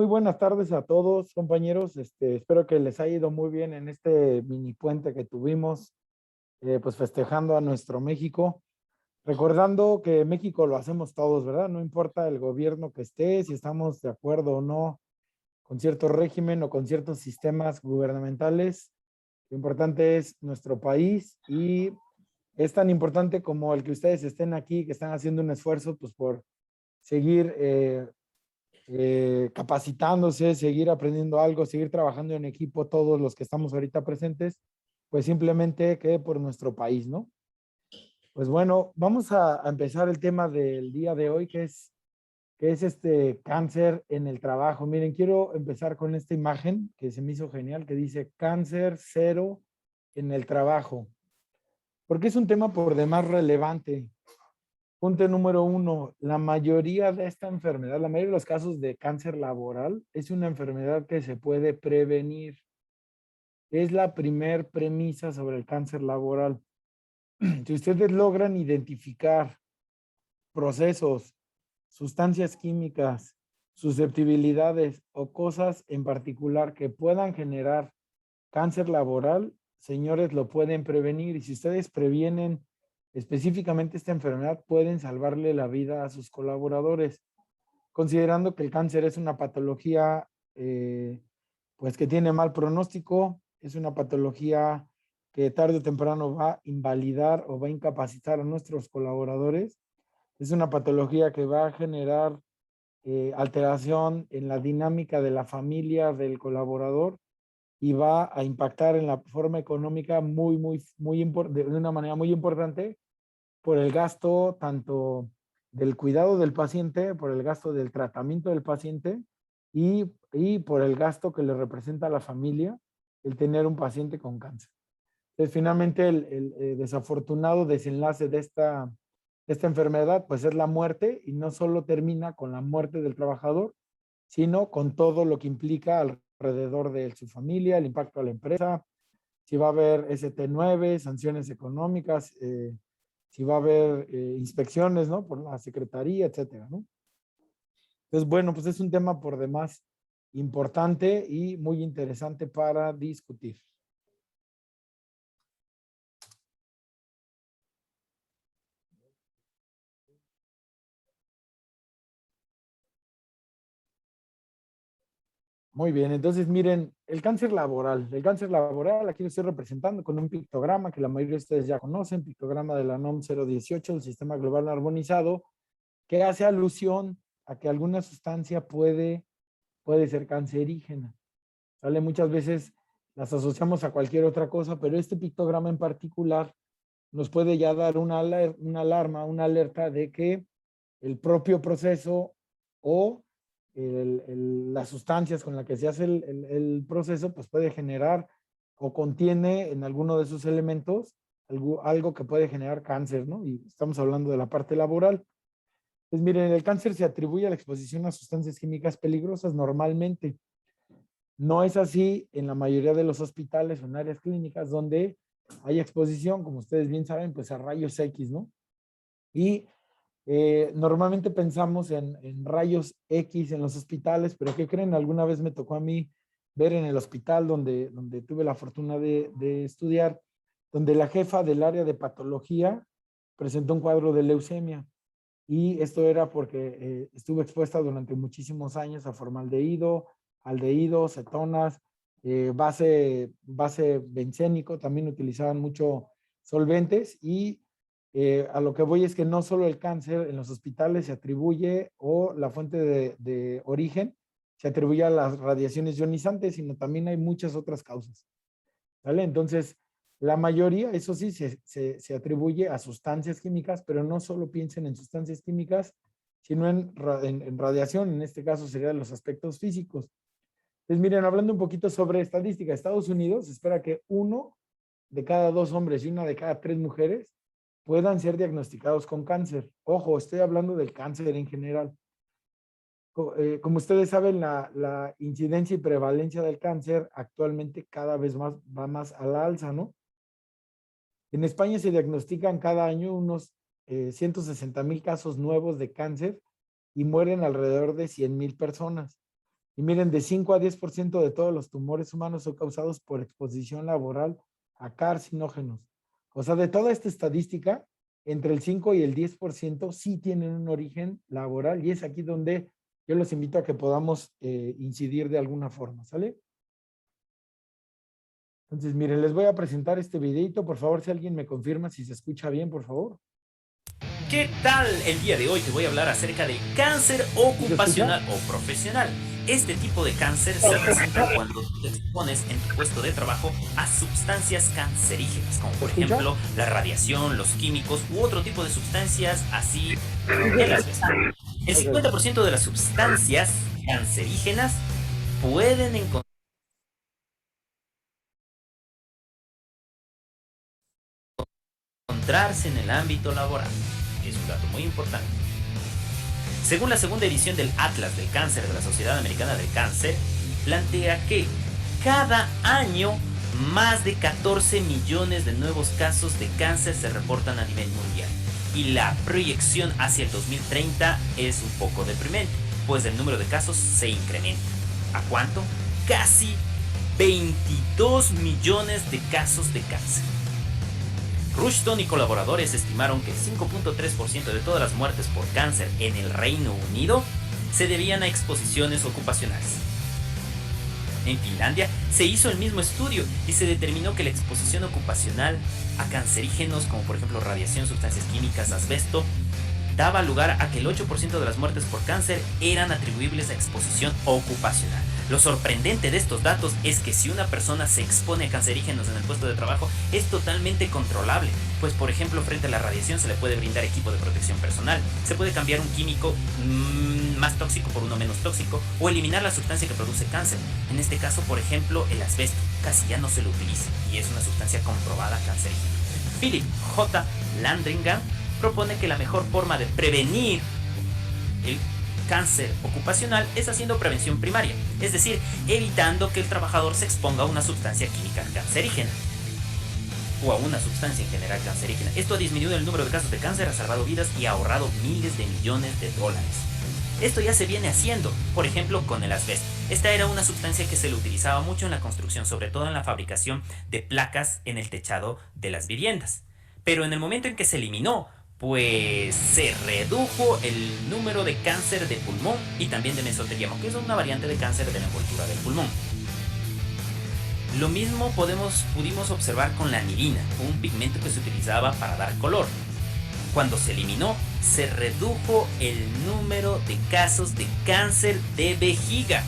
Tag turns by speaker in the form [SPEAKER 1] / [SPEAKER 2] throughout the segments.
[SPEAKER 1] muy buenas tardes a todos, compañeros. Espero que les haya ido muy bien en este mini puente que tuvimos, pues festejando a nuestro México. Recordando que México lo hacemos todos, ¿verdad? No importa el gobierno que esté, si estamos de acuerdo o no con cierto régimen o con ciertos sistemas gubernamentales. Lo importante es nuestro país y es tan importante como el que ustedes estén aquí, que están haciendo un esfuerzo, pues por seguir capacitándose, seguir aprendiendo algo, seguir trabajando en equipo, todos los que estamos ahorita presentes, pues simplemente que por nuestro país, ¿no? Pues bueno, vamos a empezar el tema del día de hoy, que es este cáncer en el trabajo. Miren, quiero empezar con esta imagen que se me hizo genial, que dice cáncer cero en el trabajo, porque es un tema por demás relevante. Punto número uno, la mayoría de esta enfermedad, la mayoría de los casos de cáncer laboral es una enfermedad que se puede prevenir. Es la primer premisa sobre el cáncer laboral. Si ustedes logran identificar procesos, sustancias químicas, susceptibilidades o cosas en particular que puedan generar cáncer laboral, señores, lo pueden prevenir. Y si ustedes previenen específicamente esta enfermedad, pueden salvarle la vida a sus colaboradores, considerando que el cáncer es una patología pues que tiene mal pronóstico, es una patología que tarde o temprano va a invalidar o va a incapacitar a nuestros colaboradores. Es una patología que va a generar alteración en la dinámica de la familia del colaborador y va a impactar en la forma económica de una manera muy importante por el gasto tanto del cuidado del paciente, por el gasto del tratamiento del paciente y por el gasto que le representa a la familia el tener un paciente con cáncer. Entonces, finalmente, el desafortunado desenlace de esta enfermedad, pues es la muerte, y no solo termina con la muerte del trabajador, sino con todo lo que implica alrededor de su familia, el impacto a la empresa, si va a haber ST9, sanciones económicas, si va a haber inspecciones, ¿no? Por la secretaría, etcétera, ¿no? Entonces, bueno, pues es un tema por demás importante y muy interesante para discutir. Muy bien, entonces miren, el cáncer laboral, aquí lo estoy representando con un pictograma que la mayoría de ustedes ya conocen, pictograma de la NOM 018, el Sistema Global Armonizado, que hace alusión a que alguna sustancia puede ser cancerígena. ¿Sale? Muchas veces las asociamos a cualquier otra cosa, pero este pictograma en particular nos puede ya dar una alarma, una alerta de que el propio proceso o las sustancias con las que se hace el proceso, pues puede generar o contiene en alguno de sus elementos algo que puede generar cáncer, ¿no? Y estamos hablando de la parte laboral. Pues miren, el cáncer se atribuye a la exposición a sustancias químicas peligrosas normalmente. No es así en la mayoría de los hospitales o en áreas clínicas donde hay exposición, como ustedes bien saben, pues a rayos X, ¿no? Y normalmente pensamos en rayos X en los hospitales, pero ¿qué creen? Alguna vez me tocó a mí ver en el hospital donde tuve la fortuna de estudiar, donde la jefa del área de patología presentó un cuadro de leucemia. Y esto era porque estuvo expuesta durante muchísimos años a formaldehído, aldehído, cetonas, base bencénico, también utilizaban mucho solventes y a lo que voy es que no solo el cáncer en los hospitales se atribuye o la fuente de origen se atribuye a las radiaciones ionizantes, sino también hay muchas otras causas. ¿Vale? Entonces, la mayoría, eso sí, se atribuye a sustancias químicas, pero no solo piensen en sustancias químicas, sino en radiación, en este caso serían los aspectos físicos. Pues miren, hablando un poquito sobre estadística, Estados Unidos espera que 1 de cada 2 hombres y 1 de cada 3 mujeres puedan ser diagnosticados con cáncer. Ojo, estoy hablando del cáncer en general. Como ustedes saben, la incidencia y prevalencia del cáncer actualmente cada vez más va más a la alza, ¿no? En España se diagnostican cada año unos 160,000 casos nuevos de cáncer y mueren alrededor de 100,000 personas. Y miren, de 5 a 10% de todos los tumores humanos son causados por exposición laboral a carcinógenos. O sea, de toda esta estadística, entre el 5 y el 10% sí tienen un origen laboral y es aquí donde yo los invito a que podamos incidir de alguna forma, ¿sale? Entonces, miren, les voy a presentar este videito. Por favor, si alguien me confirma si se escucha bien, por favor.
[SPEAKER 2] ¿Qué tal? El día de hoy te voy a hablar acerca del cáncer ocupacional o profesional. Este tipo de cáncer se presenta cuando te expones en tu puesto de trabajo a sustancias cancerígenas, como por ejemplo la radiación, los químicos u otro tipo de sustancias así en las mesas. El 50% de las sustancias cancerígenas pueden encontrarse en el ámbito laboral. Es un dato muy importante. Según la segunda edición del Atlas del Cáncer de la Sociedad Americana del Cáncer, plantea que cada año más de 14 millones de nuevos casos de cáncer se reportan a nivel mundial. Y la proyección hacia el 2030 es un poco deprimente, pues el número de casos se incrementa. ¿A cuánto? Casi 22 millones de casos de cáncer. Rushton y colaboradores estimaron que 5.3% de todas las muertes por cáncer en el Reino Unido se debían a exposiciones ocupacionales. En Finlandia se hizo el mismo estudio y se determinó que la exposición ocupacional a cancerígenos como por ejemplo radiación, sustancias químicas, asbesto, daba lugar a que el 8% de las muertes por cáncer eran atribuibles a exposición ocupacional. Lo sorprendente de estos datos es que si una persona se expone a cancerígenos en el puesto de trabajo es totalmente controlable, pues por ejemplo frente a la radiación se le puede brindar equipo de protección personal, se puede cambiar un químico más tóxico por uno menos tóxico o eliminar la sustancia que produce cáncer. En este caso, por ejemplo, el asbesto casi ya no se lo utiliza y es una sustancia comprobada cancerígena. Philip J. Landringham propone que la mejor forma de prevenir el cáncer ocupacional es haciendo prevención primaria, es decir, evitando que el trabajador se exponga a una sustancia química cancerígena o a una sustancia en general cancerígena. Esto ha disminuido el número de casos de cáncer, ha salvado vidas y ha ahorrado miles de millones de dólares. Esto ya se viene haciendo, por ejemplo, con el asbesto. Esta era una sustancia que se le utilizaba mucho en la construcción, sobre todo en la fabricación de placas en el techado de las viviendas. Pero en el momento en que se eliminó, pues se redujo el número de cáncer de pulmón y también de mesotelioma, que es una variante de cáncer de la envoltura del pulmón. Lo mismo pudimos observar con la anilina, un pigmento que se utilizaba para dar color. Cuando se eliminó, se redujo el número de casos de cáncer de vejiga.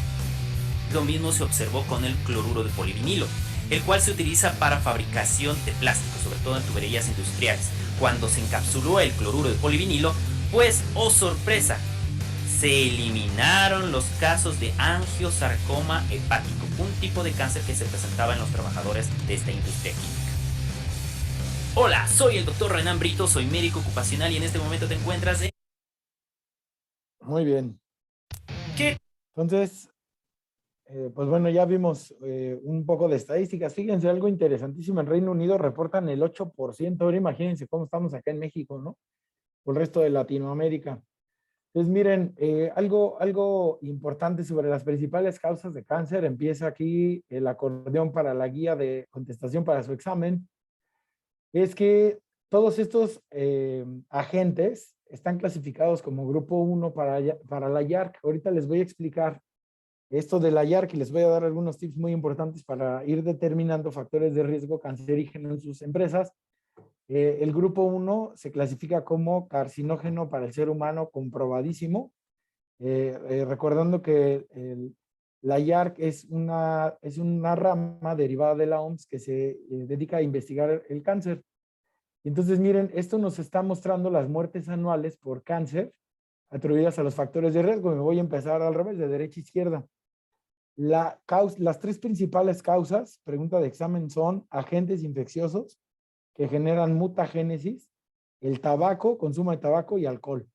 [SPEAKER 2] Lo mismo se observó con el cloruro de polivinilo, el cual se utiliza para fabricación de plástico, sobre todo en tuberías industriales. Cuando se encapsuló el cloruro de polivinilo, pues, oh sorpresa, se eliminaron los casos de angiosarcoma hepático, un tipo de cáncer que se presentaba en los trabajadores de esta industria química. Hola, soy el Dr. Renan Brito, soy médico ocupacional y en este momento te encuentras en...
[SPEAKER 1] Muy bien.
[SPEAKER 2] ¿Qué?
[SPEAKER 1] Entonces, pues bueno, ya vimos un poco de estadísticas. Fíjense, algo interesantísimo. En Reino Unido reportan el 8%. Ahora imagínense cómo estamos acá en México, ¿no? Por el resto de Latinoamérica. Entonces, miren, algo importante sobre las principales causas de cáncer. Empieza aquí el acordeón para la guía de contestación para su examen. Es que todos estos agentes están clasificados como grupo 1 para la IARC. Ahorita les voy a explicar esto de la IARC y les voy a dar algunos tips muy importantes para ir determinando factores de riesgo cancerígeno en sus empresas. El grupo 1 se clasifica como carcinógeno para el ser humano comprobadísimo. Recordando que la IARC es una rama derivada de la OMS que se dedica a investigar el cáncer. Entonces, miren, esto nos está mostrando las muertes anuales por cáncer atribuidas a los factores de riesgo. Me voy a empezar al revés, de derecha a izquierda. Las tres principales causas, pregunta de examen, son agentes infecciosos que generan mutagénesis, el tabaco, consumo de tabaco y alcohol.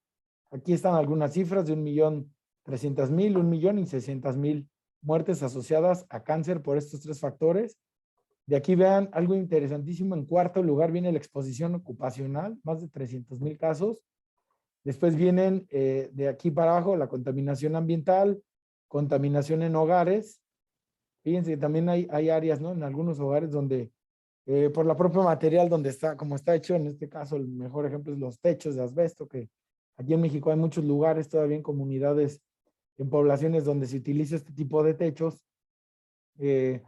[SPEAKER 1] Aquí están algunas cifras de 1.300.000, 1.060.000 muertes asociadas a cáncer por estos tres factores. De aquí vean algo interesantísimo. En cuarto lugar viene la exposición ocupacional, más de 300.000 casos. Después vienen de aquí para abajo la contaminación ambiental, contaminación en hogares. Fíjense que también hay áreas, ¿no? En algunos hogares donde por la propia material donde está, como está hecho, en este caso el mejor ejemplo es los techos de asbesto, que aquí en México hay muchos lugares, todavía en comunidades, en poblaciones donde se utiliza este tipo de techos. Se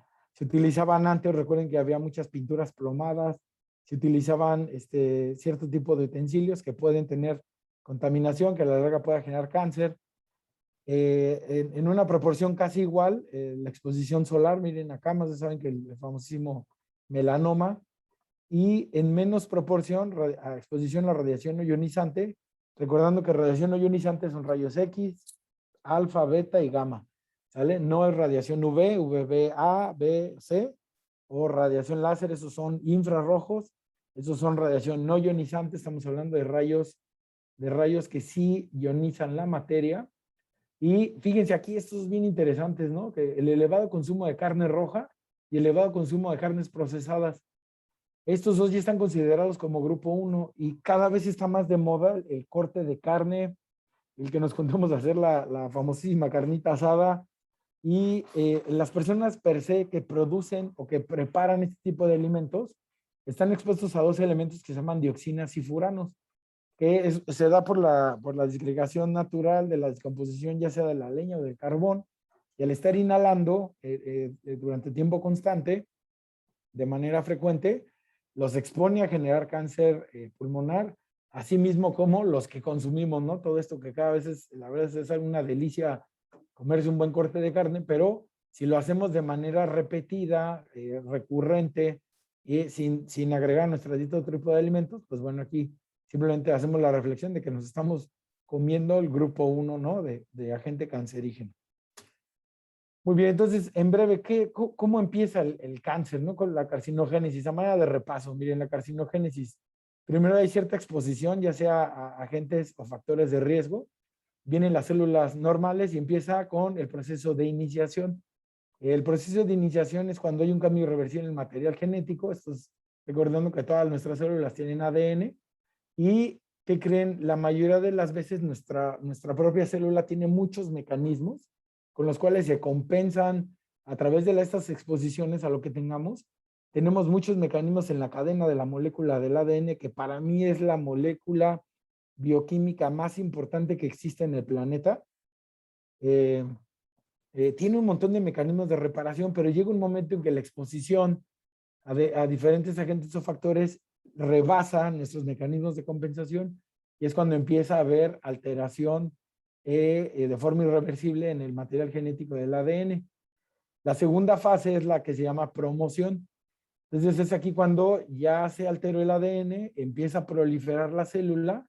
[SPEAKER 1] utilizaban antes, recuerden que había muchas pinturas plomadas, se utilizaban cierto tipo de utensilios que pueden tener contaminación, que a la larga pueda generar cáncer. En una proporción casi igual, la exposición solar, miren acá, más saben que el famosísimo melanoma, y en menos proporción a exposición a radiación no ionizante, recordando que radiación no ionizante son rayos X, alfa, beta y gamma, ¿sale? No es radiación UV, UVA, B, C, o radiación láser, esos son infrarrojos, esos son radiación no ionizante, estamos hablando de rayos que sí ionizan la materia. Y fíjense aquí, estos bien interesantes, ¿no? Que el elevado consumo de carne roja y el elevado consumo de carnes procesadas, estos dos ya están considerados como grupo 1 y cada vez está más de moda el corte de carne, el que nos juntamos a hacer la famosísima carnita asada, y las personas per se que producen o que preparan este tipo de alimentos están expuestos a dos elementos que se llaman dioxinas y furanos, que se da por la disgregación natural de la descomposición ya sea de la leña o del carbón, y al estar inhalando durante tiempo constante, de manera frecuente, los expone a generar cáncer pulmonar, así mismo como los que consumimos, ¿no? Todo esto que cada vez la verdad es una delicia comerse un buen corte de carne, pero si lo hacemos de manera repetida, recurrente, y sin agregar nuestra dieta otro tipo de alimentos, pues bueno, aquí simplemente hacemos la reflexión de que nos estamos comiendo el grupo 1, ¿no? De agente cancerígeno. Muy bien, entonces, en breve, ¿cómo empieza el cáncer, ¿no? Con la carcinogénesis, a manera de repaso. Miren, la carcinogénesis, primero hay cierta exposición, ya sea a agentes o factores de riesgo. Vienen las células normales y empieza con el proceso de iniciación. El proceso de iniciación es cuando hay un cambio irreversible en el material genético. Esto es recordando que todas nuestras células tienen ADN. Y, ¿qué creen? La mayoría de las veces nuestra propia célula tiene muchos mecanismos con los cuales se compensan a través de estas exposiciones a lo que tengamos. Tenemos muchos mecanismos en la cadena de la molécula del ADN, que para mí es la molécula bioquímica más importante que existe en el planeta. Tiene un montón de mecanismos de reparación, pero llega un momento en que la exposición a diferentes agentes o factores rebasa nuestros mecanismos de compensación, y es cuando empieza a haber alteración de forma irreversible en el material genético del ADN. La segunda fase es la que se llama promoción. Entonces es aquí cuando ya se alteró el ADN, empieza a proliferar la célula,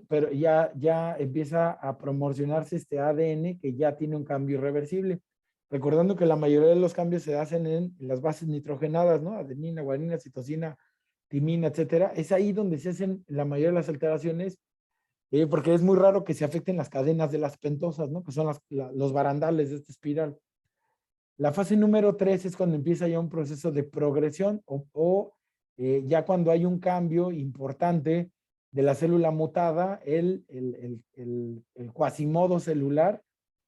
[SPEAKER 1] pero ya empieza a promocionarse este ADN que ya tiene un cambio irreversible. Recordando que la mayoría de los cambios se hacen en las bases nitrogenadas, ¿no? Adenina, guanina, citosina, timina, etcétera. Es ahí donde se hacen la mayoría de las alteraciones, porque es muy raro que se afecten las cadenas de las pentosas, ¿no? Que son los barandales de esta espiral. La fase número 3 es cuando empieza ya un proceso de progresión ya cuando hay un cambio importante de la célula mutada, el cuasimodo celular,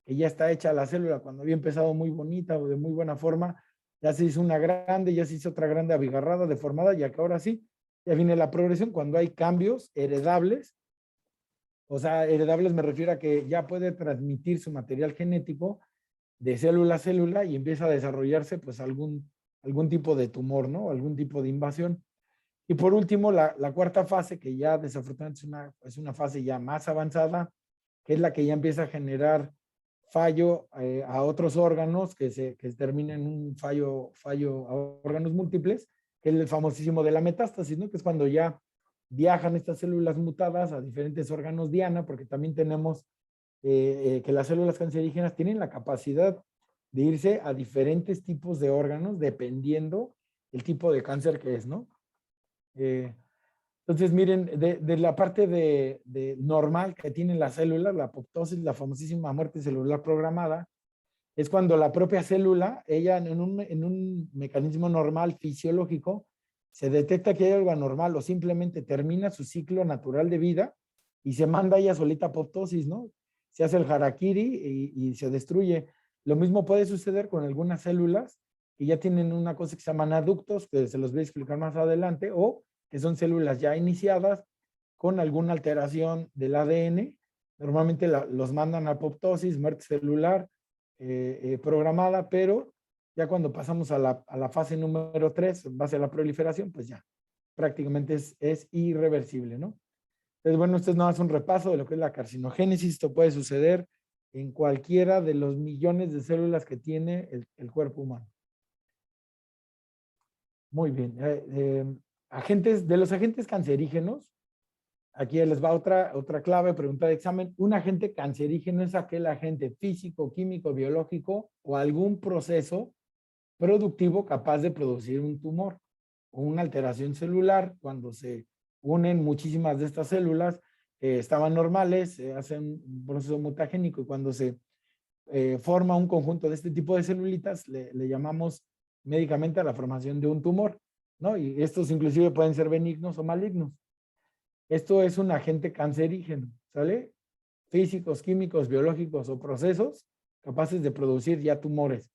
[SPEAKER 1] que ya está hecha la célula cuando había empezado muy bonita o de muy buena forma, ya se hizo una grande, ya se hizo otra grande abigarrada, deformada, y acá ahora sí, ya viene la progresión cuando hay cambios heredables. O sea, heredables me refiero a que ya puede transmitir su material genético de célula a célula y empieza a desarrollarse pues algún tipo de tumor, ¿no? Algún tipo de invasión. Y por último, la cuarta fase, que ya desafortunadamente es una fase ya más avanzada, que es la que ya empieza a generar fallo a otros órganos, que termina en un fallo a órganos múltiples, que es el famosísimo de la metástasis, ¿no? Que es cuando ya viajan estas células mutadas a diferentes órganos diana, porque también tenemos que las células cancerígenas tienen la capacidad de irse a diferentes tipos de órganos dependiendo el tipo de cáncer que es, ¿no? Entonces, miren, de la parte de normal que tienen las células, la apoptosis, la famosísima muerte celular programada, es cuando la propia célula, ella en un mecanismo normal fisiológico, se detecta que hay algo anormal o simplemente termina su ciclo natural de vida y se manda ella solita apoptosis, ¿no? se hace el harakiri y se destruye. Lo mismo puede suceder con algunas células que ya tienen una cosa que se llaman aductos, que se los voy a explicar más adelante, o que son células ya iniciadas con alguna alteración del ADN. Normalmente los mandan a apoptosis, muerte celular programada, pero ya cuando pasamos a la fase número 3, en base a la proliferación, pues ya prácticamente es irreversible, ¿no? Entonces, bueno, esto es nada más un repaso de lo que es la carcinogénesis. Esto puede suceder en cualquiera de los millones de células que tiene el cuerpo humano. Muy bien. De los agentes cancerígenos, aquí les va otra clave, pregunta de examen. Un agente cancerígeno es aquel agente físico, químico, biológico o algún proceso productivo capaz de producir un tumor o una alteración celular. Cuando se unen muchísimas de estas células, estaban normales, se hace un proceso mutagénico y cuando se forma un conjunto de este tipo de celulitas, le llamamos médicamente a la formación de un tumor, ¿no? Y estos inclusive pueden ser benignos o malignos. Esto es un agente cancerígeno, ¿sale? Físicos, químicos, biológicos o procesos capaces de producir ya tumores.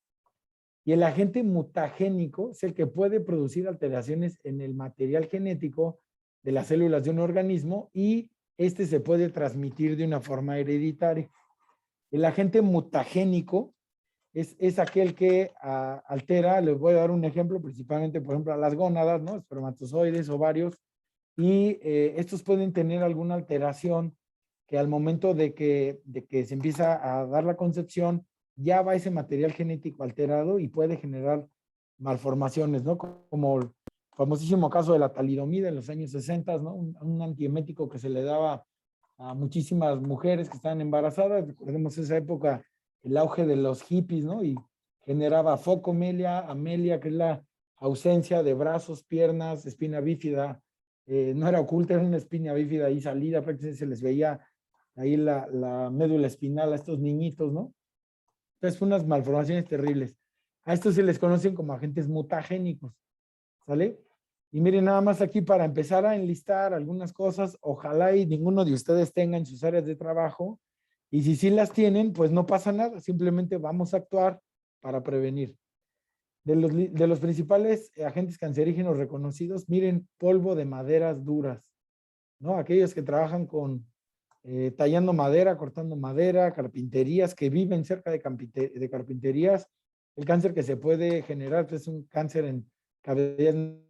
[SPEAKER 1] Y el agente mutagénico es el que puede producir alteraciones en el material genético de las células de un organismo y este se puede transmitir de una forma hereditaria. El agente mutagénico es aquel que altera, les voy a dar un ejemplo, principalmente, por ejemplo, a las gónadas, ¿no? Espermatozoides, ovarios, y estos pueden tener alguna alteración que al momento de que se empieza a dar la concepción, ya va ese material genético alterado y puede generar malformaciones, ¿no? Como el famosísimo caso de la talidomida en los años 60, ¿no? Un antiemético que se le daba a muchísimas mujeres que estaban embarazadas. Recordemos esa época, el auge de los hippies, ¿no? Y generaba focomelia, amelia, que es la ausencia de brazos, piernas, espina bífida. No era oculta, era una espina bífida ahí salida, prácticamente se les veía ahí la médula espinal a estos niñitos, ¿no? Entonces, unas malformaciones terribles. A estos se les conocen como agentes mutagénicos, ¿sale? Y miren, nada más aquí para empezar a enlistar algunas cosas, ojalá y ninguno de ustedes tenga en sus áreas de trabajo, y si sí las tienen, pues no pasa nada, simplemente vamos a actuar para prevenir. De los principales agentes cancerígenos reconocidos, miren, polvo de maderas duras, ¿no? Aquellos que trabajan con tallando madera, cortando madera, carpinterías, que viven cerca de carpinterías. El cáncer que se puede generar es un cáncer en cavidades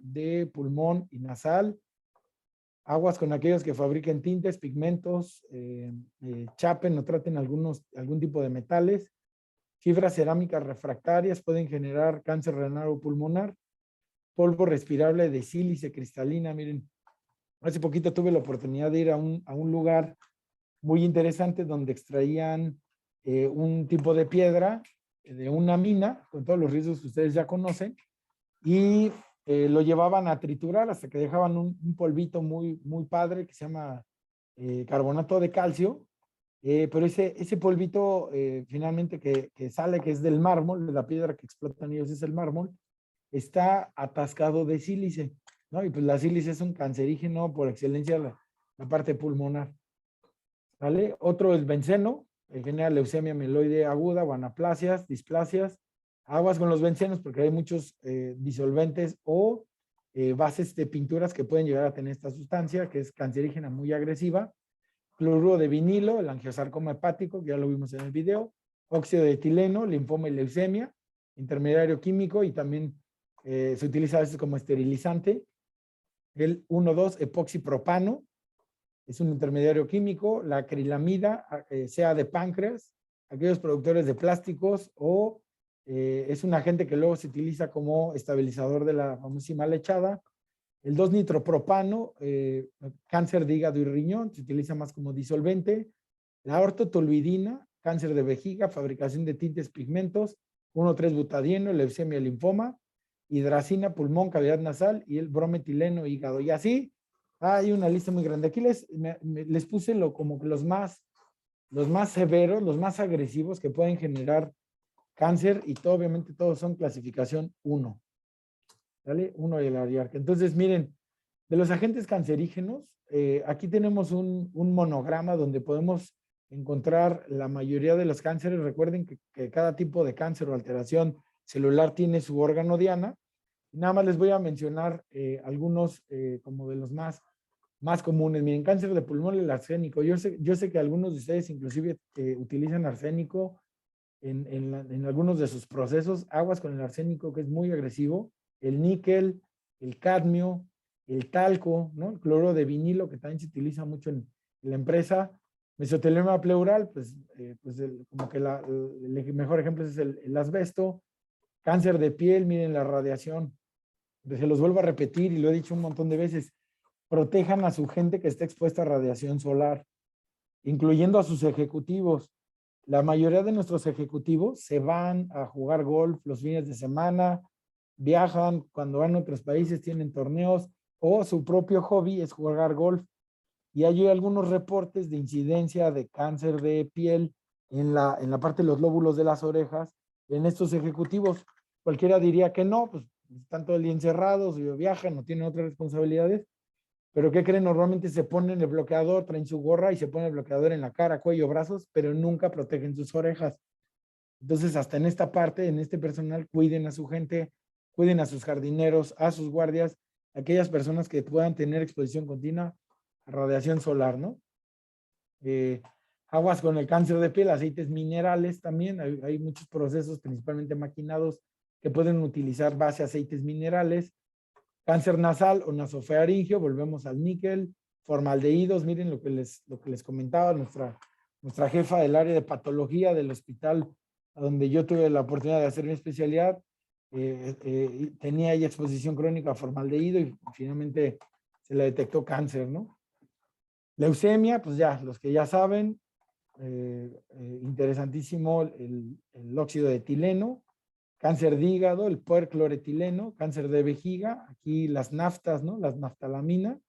[SPEAKER 1] de pulmón y nasal. Aguas con aquellos que fabriquen tintes, pigmentos, chapen o traten algún tipo de metales. Fibras cerámicas refractarias pueden generar cáncer renal o pulmonar. Polvo respirable de sílice cristalina. Miren, hace poquito tuve la oportunidad de ir a un lugar muy interesante donde extraían un tipo de piedra de una mina, con todos los riesgos que ustedes ya conocen, y lo llevaban a triturar hasta que dejaban un polvito muy, muy padre que se llama carbonato de calcio, pero ese polvito finalmente que sale, que es del mármol, la piedra que explotan ellos es el mármol, está atascado de sílice, ¿no? Y pues la sílice es un cancerígeno por excelencia, la parte pulmonar, ¿vale? Otro es benceno, genera leucemia mieloide aguda o anaplasias, displasias. Aguas con los bencenos porque hay muchos disolventes o bases de pinturas que pueden llegar a tener esta sustancia que es cancerígena muy agresiva. Cloruro de vinilo, el angiosarcoma hepático, que ya lo vimos en el video. Óxido de etileno, linfoma y leucemia, intermediario químico y también se utiliza a veces como esterilizante. El 1,2 epoxipropano, es un intermediario químico. La acrilamida, sea de páncreas, aquellos productores de plásticos o es un agente que luego se utiliza como estabilizador de la famosísima lechada. El 2-nitropropano, cáncer de hígado y riñón, se utiliza más como disolvente. La ortotoluidina, cáncer de vejiga, fabricación de tintes, pigmentos. 1,3-butadieno, leucemia, linfoma. hidracina, pulmón, cavidad nasal y el brometileno, hígado. Y así hay una lista muy grande. Aquí les puse como que los más severos, los más agresivos que pueden generar cáncer y todo, obviamente todos son clasificación 1. ¿Vale? 1 de la IARC. Entonces, miren, de los agentes cancerígenos, aquí tenemos un monograma donde podemos encontrar la mayoría de los cánceres. Recuerden que cada tipo de cáncer o alteración celular tiene su órgano diana. Nada más les voy a mencionar algunos como de los más comunes. Miren, cáncer de pulmón, el arsénico. Yo sé que algunos de ustedes inclusive utilizan arsénico en algunos de sus procesos. Aguas con el arsénico, que es muy agresivo. El níquel, el cadmio, el talco, ¿no? El cloro de vinilo, que también se utiliza mucho en la empresa. Mesotelioma pleural, pues como que el mejor ejemplo es el asbesto. Cáncer de piel, miren la radiación. Se los vuelvo a repetir y lo he dicho un montón de veces. Protejan a su gente que está expuesta a radiación solar, incluyendo a sus ejecutivos. La mayoría de nuestros ejecutivos se van a jugar golf los fines de semana, viajan, cuando van a otros países tienen torneos, o su propio hobby es jugar golf. Y hay algunos reportes de incidencia de cáncer de piel en la parte de los lóbulos de las orejas en estos ejecutivos. Cualquiera diría que no, pues están todo el día encerrados, viajan, no tienen otras responsabilidades. Pero ¿qué creen? Normalmente se ponen el bloqueador, traen su gorra y se ponen el bloqueador en la cara, cuello, brazos, pero nunca protegen sus orejas. Entonces, hasta en esta parte, en este personal, cuiden a su gente, cuiden a sus jardineros, a sus guardias, aquellas personas que puedan tener exposición continua a radiación solar, ¿no? Aguas con el cáncer de piel, aceites minerales también. Hay muchos procesos, principalmente maquinados, que pueden utilizar base aceites minerales. Cáncer nasal o nasofaringeo, volvemos al níquel. Formaldehídos, miren lo que les comentaba nuestra jefa del área de patología del hospital donde yo tuve la oportunidad de hacer mi especialidad. Tenía ella exposición crónica a formaldehído y finalmente se le detectó cáncer, ¿no? Leucemia, pues ya, los que ya saben, interesantísimo el óxido de etileno. Cáncer de hígado, el puercloretileno. Cáncer de vejiga, aquí las naftas, ¿no? Las naftalaminas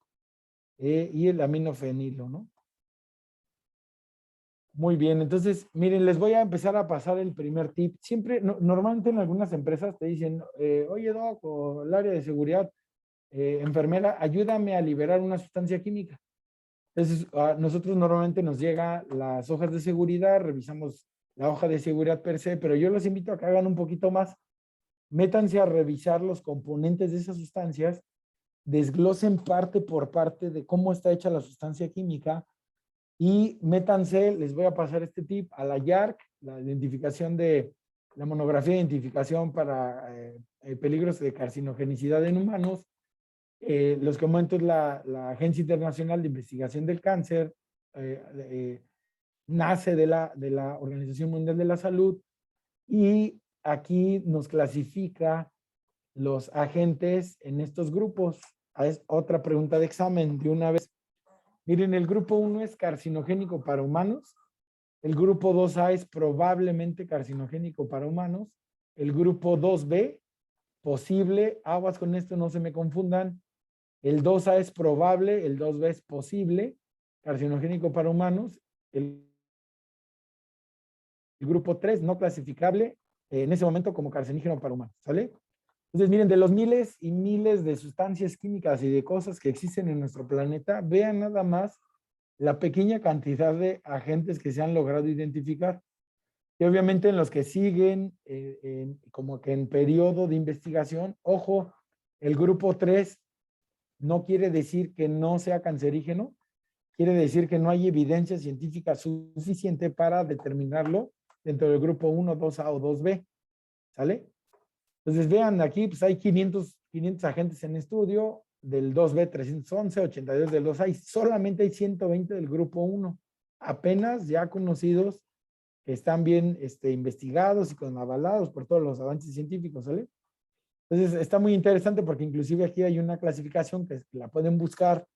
[SPEAKER 1] y el aminofenilo, ¿no? Muy bien, entonces, miren, les voy a empezar a pasar el primer tip. Siempre, normalmente en algunas empresas te dicen, oye, doc, o el área de seguridad, enfermera, ayúdame a liberar una sustancia química. Entonces, a nosotros normalmente nos llegan las hojas de seguridad, revisamos la hoja de seguridad per se, pero yo los invito a que hagan un poquito más. Métanse a revisar los componentes de esas sustancias, desglosen parte por parte de cómo está hecha la sustancia química y métanse, les voy a pasar este tip, a la IARC, la identificación de la monografía de identificación para peligros de carcinogenicidad en humanos. Los que comento es la Agencia Internacional de Investigación del Cáncer, nace de la Organización Mundial de la Salud y aquí nos clasifica los agentes en estos grupos. Es otra pregunta de examen de una vez. Miren, el grupo 1 es carcinogénico para humanos. El grupo 2A es probablemente carcinogénico para humanos. El grupo 2B, posible. Aguas con esto, no se me confundan. El 2A es probable, el 2B es posible, carcinogénico para humanos. El grupo 3, no clasificable, en ese momento como carcinógeno para humanos, ¿sale? Entonces, miren, de los miles y miles de sustancias químicas y de cosas que existen en nuestro planeta, vean nada más la pequeña cantidad de agentes que se han logrado identificar. Y obviamente en los que siguen, como que en periodo de investigación, ojo, el grupo 3 no quiere decir que no sea cancerígeno, quiere decir que no hay evidencia científica suficiente para determinarlo dentro del grupo 1, 2A o 2B, ¿sale? Entonces vean aquí, pues hay 500 agentes en estudio, del 2B 311, 82 del 2A, y solamente hay 120 del grupo 1, apenas ya conocidos, que están bien investigados y con avalados por todos los avances científicos, ¿sale? Entonces está muy interesante porque inclusive aquí hay una clasificación que la pueden buscar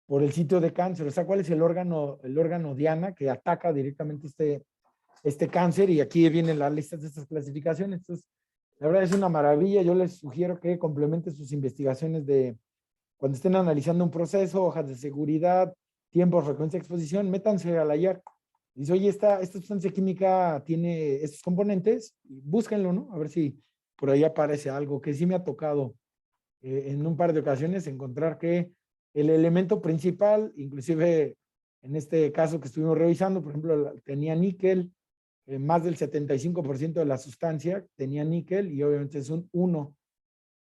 [SPEAKER 1] por el sitio de cáncer, o sea, cuál es el órgano diana que ataca directamente este cáncer, y aquí vienen las listas de estas clasificaciones. Entonces, La verdad es una maravilla. Yo les sugiero que complementen sus investigaciones de cuando estén analizando un proceso, hojas de seguridad, tiempo, frecuencia de exposición, métanse a la IARC. Dice, oye, esta sustancia química tiene estos componentes, búsquenlo, ¿no? A ver si por ahí aparece algo que sí me ha tocado en un par de ocasiones encontrar que el elemento principal, inclusive en este caso que estuvimos revisando, por ejemplo, tenía níquel, más del 75% de la sustancia tenía níquel y obviamente es un 1.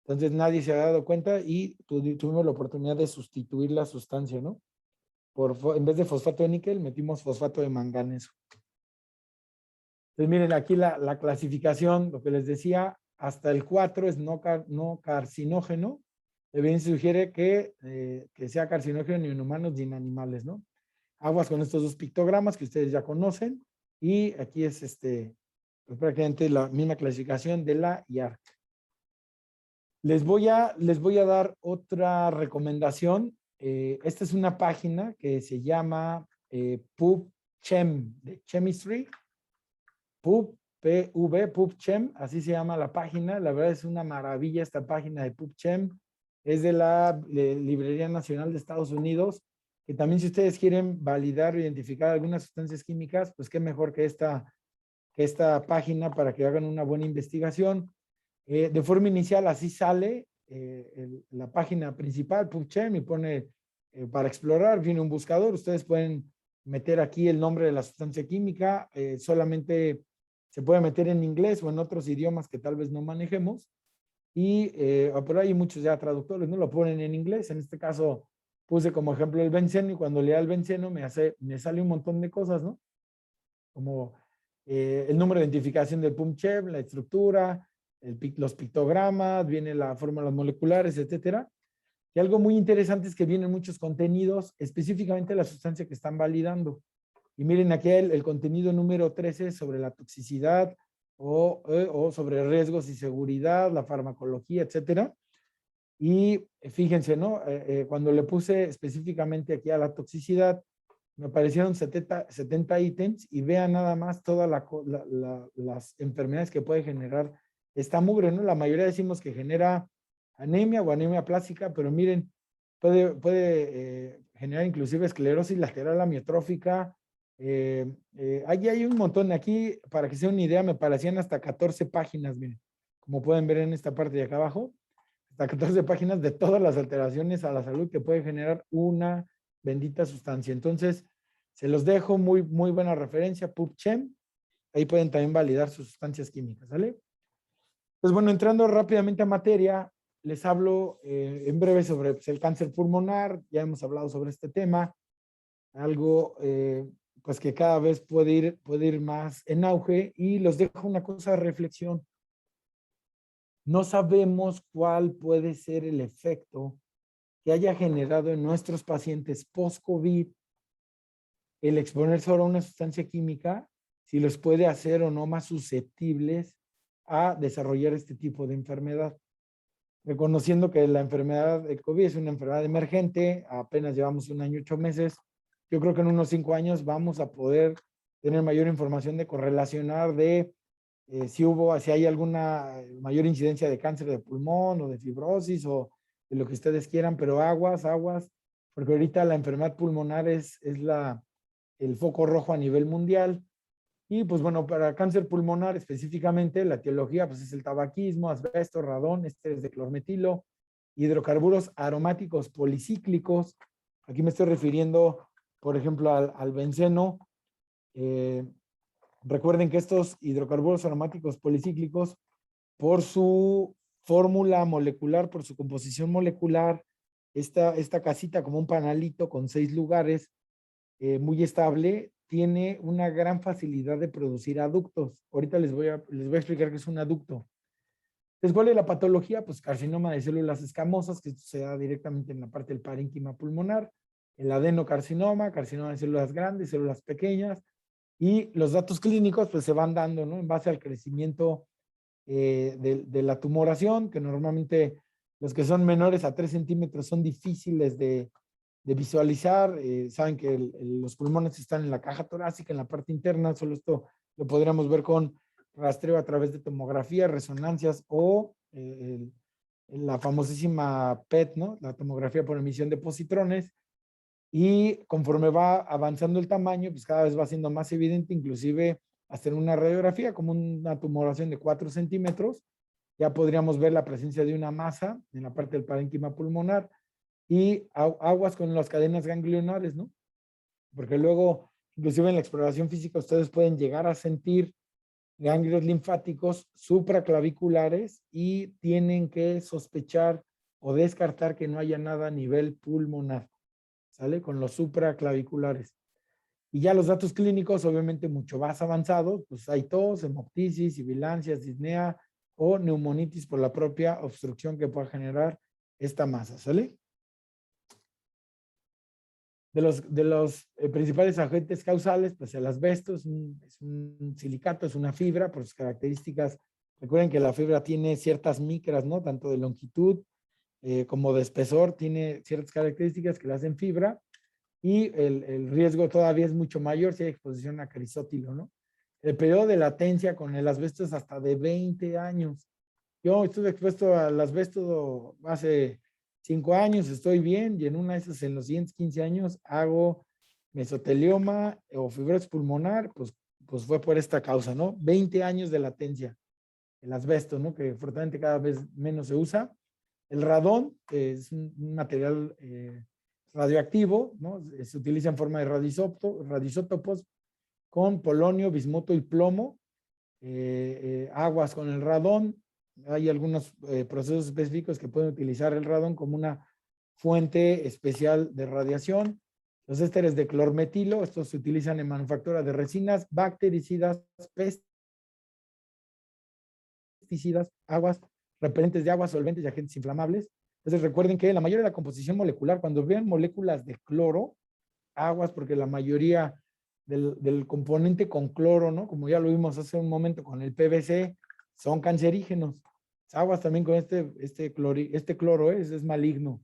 [SPEAKER 1] Entonces nadie se ha dado cuenta y tuvimos la oportunidad de sustituir la sustancia, ¿no? En vez de fosfato de níquel, metimos fosfato de manganeso. Entonces miren aquí la clasificación, lo que les decía, hasta el 4 es no carcinógeno. La evidencia sugiere que sea carcinógeno ni en humanos ni en animales, ¿no? Aguas con estos dos pictogramas que ustedes ya conocen. Y aquí es pues prácticamente la misma clasificación de la IARC. Les voy a dar otra recomendación. Esta es una página que se llama PubChem, de Chemistry. PubChem, así se llama la página. La verdad es una maravilla esta página de PubChem. Es de la Librería Nacional de Estados Unidos, que también si ustedes quieren validar o identificar algunas sustancias químicas, pues qué mejor que esta página para que hagan una buena investigación. De forma inicial así sale la página principal, PubChem, y pone para explorar, viene un buscador. Ustedes pueden meter aquí el nombre de la sustancia química, solamente se puede meter en inglés o en otros idiomas que tal vez no manejemos, y pero hay muchos ya traductores, ¿no? Lo ponen en inglés. En este caso puse como ejemplo el benceno, y cuando lea el benceno me sale un montón de cosas, ¿no? Como el número de identificación del PubChem, la estructura, los pictogramas, viene la fórmulas moleculares, etcétera. Y algo muy interesante es que vienen muchos contenidos, específicamente la sustancia que están validando. Y miren aquí el contenido número 13 sobre la toxicidad o sobre riesgos y seguridad, la farmacología, etcétera. Y fíjense, ¿no? Cuando le puse específicamente aquí a la toxicidad, me aparecieron 70 ítems, y vean nada más todas las enfermedades que puede generar esta mugre, ¿no? La mayoría decimos que genera anemia o anemia plástica, pero miren, puede generar inclusive esclerosis lateral amiotrófica. Allí hay un montón. Aquí, para que sea una idea, me parecían hasta 14 páginas, miren, como pueden ver en esta parte de acá abajo, hasta 14 páginas de todas las alteraciones a la salud que puede generar una bendita sustancia. Entonces, se los dejo, muy, muy buena referencia, PubChem. Ahí pueden también validar sus sustancias químicas, ¿sale? Pues bueno, entrando rápidamente a materia, les hablo en breve sobre pues, el cáncer pulmonar. Ya hemos hablado sobre este tema, algo pues que cada vez puede ir más en auge, y los dejo una cosa de reflexión. No sabemos cuál puede ser el efecto que haya generado en nuestros pacientes post-COVID el exponerse ahora a una sustancia química, si los puede hacer o no más susceptibles a desarrollar este tipo de enfermedad. Reconociendo que la enfermedad de COVID es una enfermedad emergente, apenas llevamos 1 año, 8 meses, yo creo que en unos 5 años vamos a poder tener mayor información de correlacionar de si hay alguna mayor incidencia de cáncer de pulmón o de fibrosis o de lo que ustedes quieran, pero aguas, porque ahorita la enfermedad pulmonar es el foco rojo a nivel mundial. Y pues bueno, para cáncer pulmonar específicamente, la etiología pues es el tabaquismo, asbesto, radón, ésteres de clormetilo, hidrocarburos aromáticos policíclicos. Aquí me estoy refiriendo, por ejemplo, al benceno. Recuerden que estos hidrocarburos aromáticos policíclicos, por su fórmula molecular, por su composición molecular, esta casita como un panalito con 6 lugares, muy estable, tiene una gran facilidad de producir aductos. Ahorita les voy a explicar qué es un aducto. Entonces, ¿cuál es la patología? Pues carcinoma de células escamosas, que se da directamente en la parte del parénquima pulmonar, el adenocarcinoma, carcinoma de células grandes, células pequeñas, y los datos clínicos pues se van dando, ¿no? En base al crecimiento de la tumoración, que normalmente los que son menores a 3 centímetros son difíciles de visualizar. Saben que los pulmones están en la caja torácica, en la parte interna. Solo esto lo podríamos ver con rastreo a través de tomografía, resonancias o la famosísima PET, ¿no? La tomografía por emisión de positrones. Y conforme va avanzando el tamaño, pues cada vez va siendo más evidente, inclusive hacer una radiografía como una tumoración de 4 centímetros, ya podríamos ver la presencia de una masa en la parte del parénquima pulmonar y aguas con las cadenas ganglionares, ¿no? Porque luego, inclusive en la exploración física, ustedes pueden llegar a sentir ganglios linfáticos supraclaviculares y tienen que sospechar o descartar que no haya nada a nivel pulmonar, ¿sale? Con los supraclaviculares. Y ya los datos clínicos, obviamente mucho más avanzados, pues hay tos, hemoptisis, sibilancias, disnea o neumonitis por la propia obstrucción que pueda generar esta masa, ¿sale? De los principales agentes causales, pues el asbesto es un silicato, es una fibra por sus características. Recuerden que la fibra tiene ciertas micras, ¿no? Tanto de longitud como de espesor, tiene ciertas características que la hacen fibra y el riesgo todavía es mucho mayor si hay exposición a crisótilo, ¿no? El periodo de latencia con el asbesto es hasta de 20 años. Yo estuve expuesto al asbesto hace 5 años, estoy bien, y en una de esas, en los siguientes 15 años, hago mesotelioma o fibrosis pulmonar, pues fue por esta causa, ¿no? 20 años de latencia, el asbesto, ¿no? Que afortunadamente cada vez menos se usa. El radón, que es un material radioactivo, ¿no? Se utiliza en forma de radioisótopos con polonio, bismuto y plomo. Aguas con el radón. Hay algunos procesos específicos que pueden utilizar el radón como una fuente especial de radiación. Los ésteres de clormetilo, estos se utilizan en manufactura de resinas, bactericidas, pesticidas, aguas, repelentes de agua, solventes y agentes inflamables. Entonces recuerden que la mayoría de la composición molecular, cuando vean moléculas de cloro, aguas, porque la mayoría del componente con cloro, ¿no? Como ya lo vimos hace un momento con el PVC, son cancerígenos. Aguas también con este cloro, es maligno.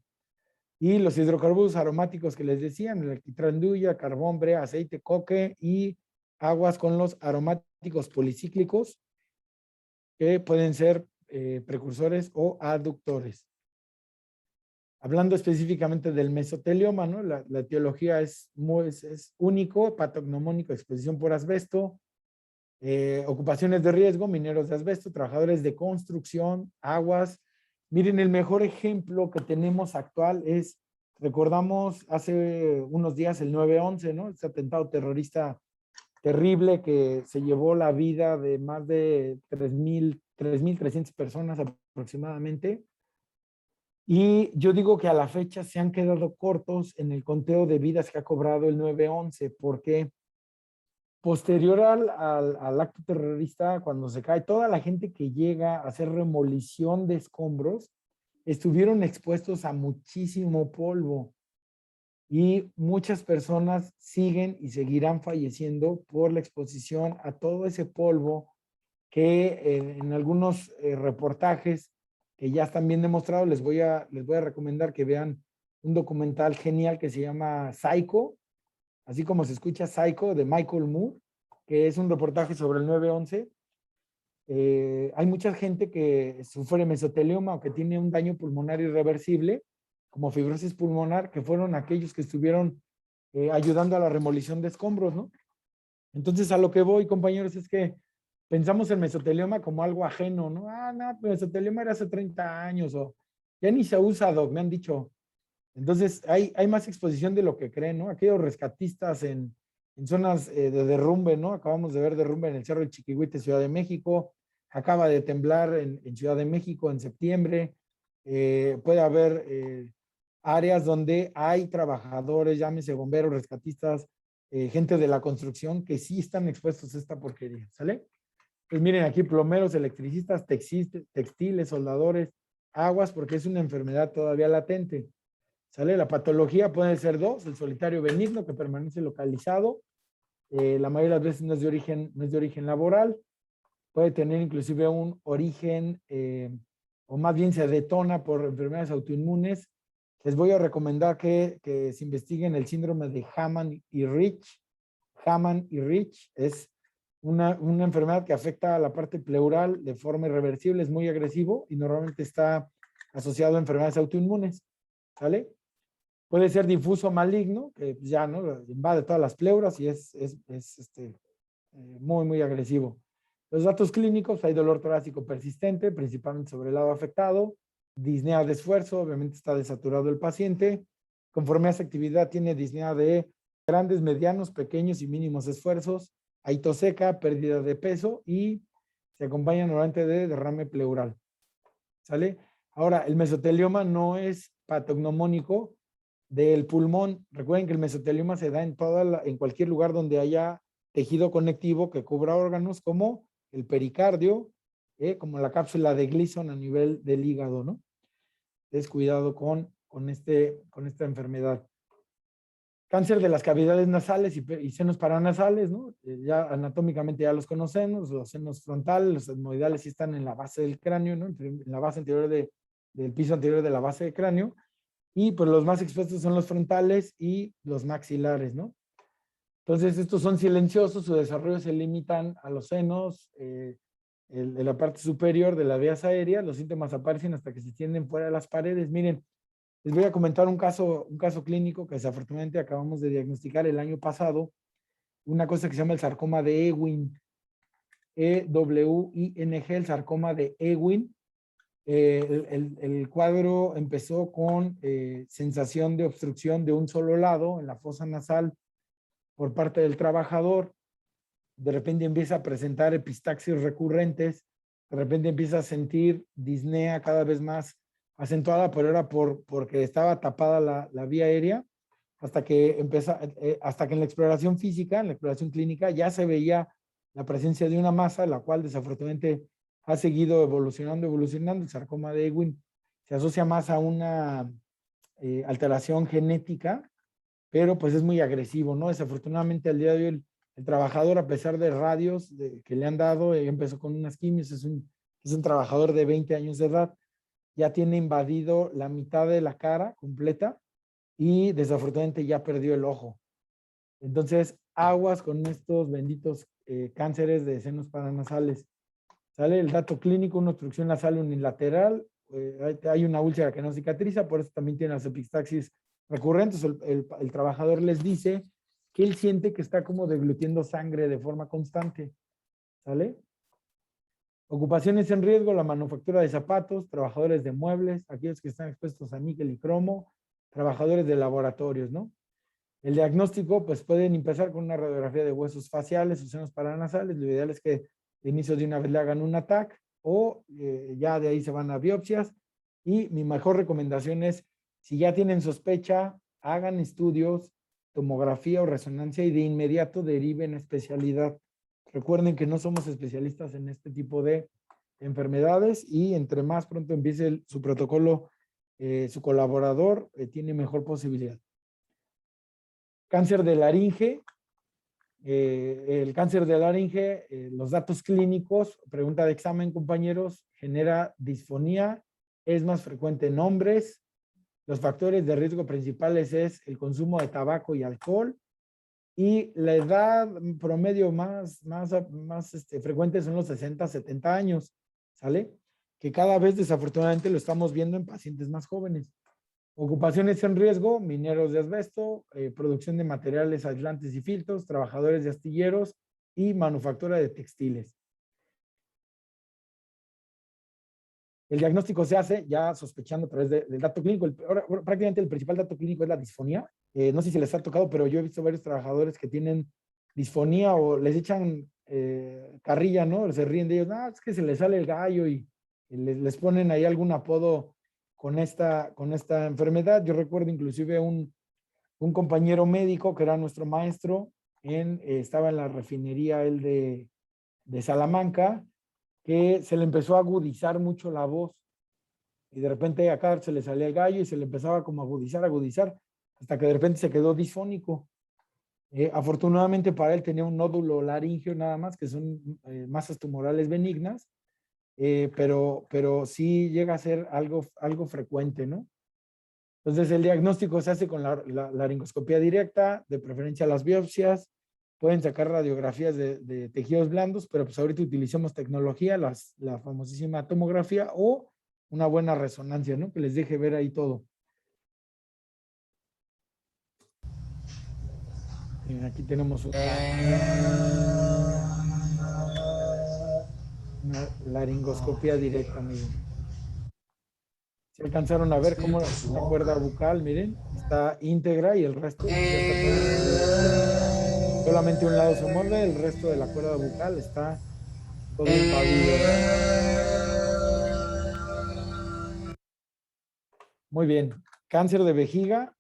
[SPEAKER 1] Y los hidrocarburos aromáticos que les decían, el alquitrán de hulla, carbón, brea, aceite, coque y aguas con los aromáticos policíclicos que pueden ser precursores o aductores. Hablando específicamente del mesotelioma, ¿no? La etiología es único, patognomónico, exposición por asbesto, ocupaciones de riesgo, mineros de asbesto, trabajadores de construcción, aguas. Miren, el mejor ejemplo que tenemos actual es, recordamos hace unos días el 9/11, ¿no? Este atentado terrorista terrible que se llevó la vida de más de 3,300 personas aproximadamente. Y yo digo que a la fecha se han quedado cortos en el conteo de vidas que ha cobrado el 9/11, porque posterior al acto terrorista, cuando se cae, toda la gente que llega a hacer remolición de escombros estuvieron expuestos a muchísimo polvo y muchas personas siguen y seguirán falleciendo por la exposición a todo ese polvo que en algunos reportajes que ya están bien demostrados, les voy a recomendar que vean un documental genial que se llama Psycho, así como se escucha Psycho, de Michael Moore, que es un reportaje sobre el 9/11. Hay mucha gente que sufre mesotelioma o que tiene un daño pulmonar irreversible, como fibrosis pulmonar, que fueron aquellos que estuvieron ayudando a la remolición de escombros, ¿no? Entonces, a lo que voy, compañeros, es que pensamos en mesotelioma como algo ajeno, ¿no? No, mesotelioma era hace 30 años o ya ni se usa, doc, me han dicho. Entonces, hay más exposición de lo que creen, ¿no? Aquellos rescatistas en zonas de derrumbe, ¿no? Acabamos de ver derrumbe en el Cerro del Chiquihuite, Ciudad de México. Acaba de temblar en Ciudad de México en septiembre. Puede haber áreas donde hay trabajadores, llámese bomberos, rescatistas, gente de la construcción que sí están expuestos a esta porquería, ¿sale? Pues miren aquí plomeros, electricistas, textiles, soldadores, aguas, porque es una enfermedad todavía latente, ¿sale? La patología puede ser dos, el solitario benigno que permanece localizado, la mayoría de las veces no es de origen laboral, puede tener inclusive un origen, o más bien se detona por enfermedades autoinmunes. Les voy a recomendar que se investiguen el síndrome de Hamann y Rich. Hamann y Rich es una enfermedad que afecta a la parte pleural de forma irreversible, es muy agresivo y normalmente está asociado a enfermedades autoinmunes, ¿sale? Puede ser difuso maligno, que ya, ¿no? Invade todas las pleuras y es muy, muy agresivo. Los datos clínicos, hay dolor torácico persistente, principalmente sobre el lado afectado, disnea de esfuerzo, obviamente está desaturado el paciente, conforme a esa actividad tiene disnea de grandes, medianos, pequeños y mínimos esfuerzos, hay tos seca, pérdida de peso y se acompaña normalmente de derrame pleural, ¿sale? Ahora, el mesotelioma no es patognomónico del pulmón. Recuerden que el mesotelioma se da en cualquier lugar donde haya tejido conectivo que cubra órganos como el pericardio, como la cápsula de Gleason a nivel del hígado, ¿no? Entonces, cuidado con esta enfermedad. Cáncer de las cavidades nasales y senos paranasales, ¿no? Ya anatómicamente ya los conocemos, los senos frontales, los etmoidales sí están en la base del cráneo, ¿no? En la base anterior del piso anterior de la base del cráneo. Y pues los más expuestos son los frontales y los maxilares, ¿no? Entonces estos son silenciosos, su desarrollo se limitan a los senos, en la parte superior de las vías aéreas, los síntomas aparecen hasta que se extienden fuera de las paredes. Miren, les voy a comentar un caso clínico que desafortunadamente acabamos de diagnosticar el año pasado, una cosa que se llama el sarcoma de Ewing, E-W-I-N-G, el sarcoma de Ewing. El cuadro empezó con sensación de obstrucción de un solo lado en la fosa nasal por parte del trabajador. De repente empieza a presentar epistaxias recurrentes, de repente empieza a sentir disnea cada vez más acentuada, pero era porque estaba tapada la vía aérea, hasta que en la exploración física, en la exploración clínica, ya se veía la presencia de una masa, la cual desafortunadamente ha seguido evolucionando. El sarcoma de Ewing se asocia más a una alteración genética, pero pues es muy agresivo, ¿no? Desafortunadamente al día de hoy el trabajador, a pesar de radios que le han dado, empezó con unas quimios, es un trabajador de 20 años de edad, ya tiene invadido la mitad de la cara completa y desafortunadamente ya perdió el ojo. Entonces, aguas con estos benditos cánceres de senos paranasales. ¿Sale? El dato clínico, una obstrucción nasal unilateral, hay una úlcera que no cicatriza, por eso también tiene las epistaxis recurrentes. El trabajador les dice que él siente que está como deglutiendo sangre de forma constante. ¿Sale? Ocupaciones en riesgo, la manufactura de zapatos, trabajadores de muebles, aquellos que están expuestos a níquel y cromo, trabajadores de laboratorios, ¿no? El diagnóstico, pues pueden empezar con una radiografía de huesos faciales o senos paranasales. Lo ideal es que de inicio de una vez le hagan un TAC o ya de ahí se van a biopsias. Y mi mejor recomendación es, si ya tienen sospecha, hagan estudios, tomografía o resonancia y de inmediato deriven a especialidad. Recuerden que no somos especialistas en este tipo de enfermedades y entre más pronto empiece su protocolo, su colaborador tiene mejor posibilidad. Cáncer de laringe. El cáncer de laringe, los datos clínicos, pregunta de examen, compañeros, genera disfonía, es más frecuente en hombres. Los factores de riesgo principales es el consumo de tabaco y alcohol. Y la edad promedio más frecuente son los 60, 70 años, ¿sale? Que cada vez desafortunadamente lo estamos viendo en pacientes más jóvenes. Ocupaciones en riesgo, mineros de asbesto, producción de materiales aislantes y filtros, trabajadores de astilleros y manufactura de textiles. El diagnóstico se hace ya sospechando a través del dato clínico. Ahora, prácticamente el principal dato clínico es la disfonía. No sé si les ha tocado, pero yo he visto varios trabajadores que tienen disfonía o les echan carrilla, ¿no? Se ríen de ellos, no, es que se les sale el gallo y les ponen ahí algún apodo con esta enfermedad. Yo recuerdo inclusive un compañero médico que era nuestro maestro, estaba en la refinería él de Salamanca, que se le empezó a agudizar mucho la voz y de repente acá se le salía el gallo y se le empezaba como a agudizar, hasta que de repente se quedó disfónico. Afortunadamente para él tenía un nódulo laríngeo nada más, que son masas tumorales benignas, pero sí llega a ser algo frecuente, ¿no? Entonces el diagnóstico se hace con la laringoscopía directa, de preferencia las biopsias, pueden sacar radiografías de tejidos blandos, pero pues ahorita utilizamos tecnología, la famosísima tomografía o una buena resonancia, ¿no? Que les deje ver ahí todo. Miren, aquí tenemos una laringoscopía directa, miren. Si alcanzaron a ver cómo la cuerda bucal, miren, está íntegra y el resto ya está todo impavido. Solamente un lado se mueve, el resto de la cuerda bucal está todo impavido. Muy bien. Cáncer de vejiga.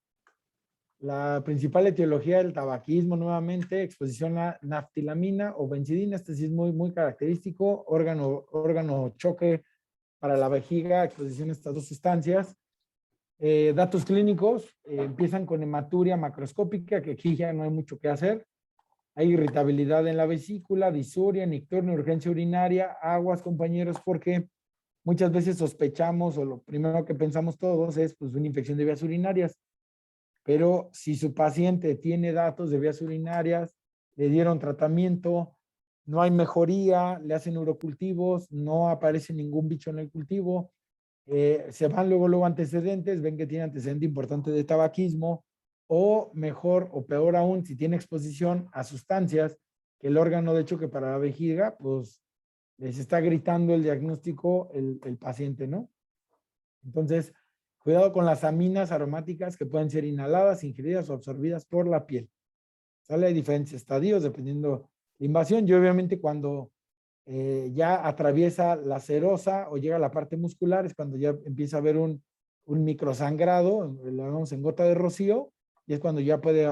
[SPEAKER 1] La principal etiología del tabaquismo, nuevamente, exposición a naftilamina o benzidina. Este sí es muy, muy característico. Órgano choque para la vejiga, exposición a estas dos sustancias. Datos clínicos, empiezan con hematuria macroscópica, que aquí ya no hay mucho que hacer. Hay irritabilidad en la vesícula, disuria, nicturnia, urgencia urinaria, aguas, compañeros, porque muchas veces sospechamos, o lo primero que pensamos todos es pues una infección de vías urinarias. Pero si su paciente tiene datos de vías urinarias, le dieron tratamiento, no hay mejoría, le hacen urocultivos, no aparece ningún bicho en el cultivo, se van luego antecedentes, ven que tiene antecedente importante de tabaquismo, o mejor o peor aún, si tiene exposición a sustancias que el órgano de choque para la vejiga, pues les está gritando el diagnóstico el paciente, ¿no? Entonces, cuidado con las aminas aromáticas que pueden ser inhaladas, ingeridas o absorbidas por la piel. ¿Sale? Hay diferentes estadios dependiendo la invasión y obviamente cuando ya atraviesa la serosa o llega a la parte muscular es cuando ya empieza a haber un microsangrado, lo vemos en gota de rocío, y es cuando ya puede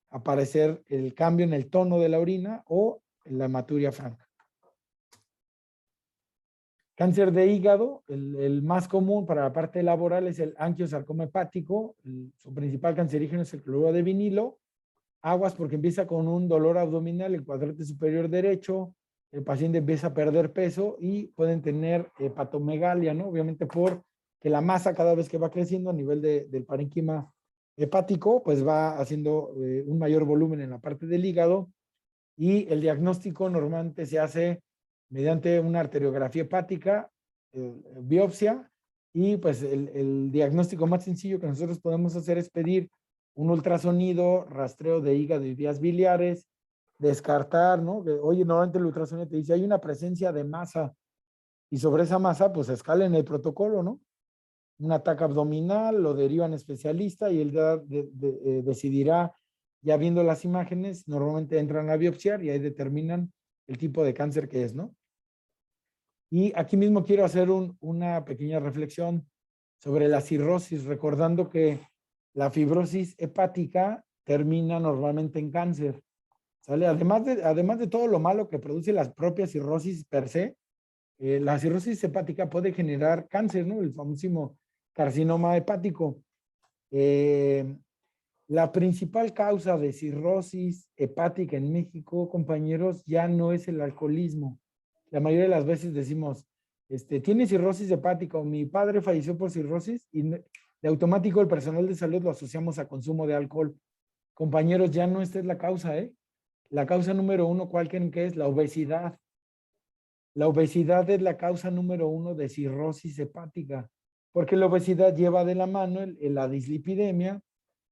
[SPEAKER 1] aparecer el cambio en el tono de la orina o en la hematuria franca. Cáncer de hígado, el más común para la parte laboral es el angiosarcoma hepático. Su principal cancerígeno es el cloruro de vinilo. Aguas porque empieza con un dolor abdominal, el cuadrante superior derecho, el paciente empieza a perder peso y pueden tener hepatomegalia, ¿no? Obviamente porque la masa cada vez que va creciendo a nivel del parénquima hepático, pues va haciendo un mayor volumen en la parte del hígado y el diagnóstico normalmente se hace mediante una arteriografía hepática, biopsia, y pues el diagnóstico más sencillo que nosotros podemos hacer es pedir un ultrasonido, rastreo de hígado y vías biliares, descartar, ¿no? Que, oye, normalmente el ultrasonido te dice, hay una presencia de masa, y sobre esa masa, pues escala en el protocolo, ¿no? Un ataque abdominal, lo derivan especialista y él decidirá, ya viendo las imágenes, normalmente entran a biopsiar y ahí determinan el tipo de cáncer que es, ¿no? Y aquí mismo quiero hacer una pequeña reflexión sobre la cirrosis, recordando que la fibrosis hepática termina normalmente en cáncer, ¿sale? Además de todo lo malo que produce la propia cirrosis per se, la cirrosis hepática puede generar cáncer, ¿no? El famosísimo carcinoma hepático. La principal causa de cirrosis hepática en México, compañeros, ya no es el alcoholismo. La mayoría de las veces decimos, tiene cirrosis hepática o mi padre falleció por cirrosis y de automático el personal de salud lo asociamos a consumo de alcohol. Compañeros, ya no esta es la causa, ¿eh? La causa número uno, ¿cuál creen que es? La obesidad. La obesidad es la causa número uno de cirrosis hepática, porque la obesidad lleva de la mano la dislipidemia,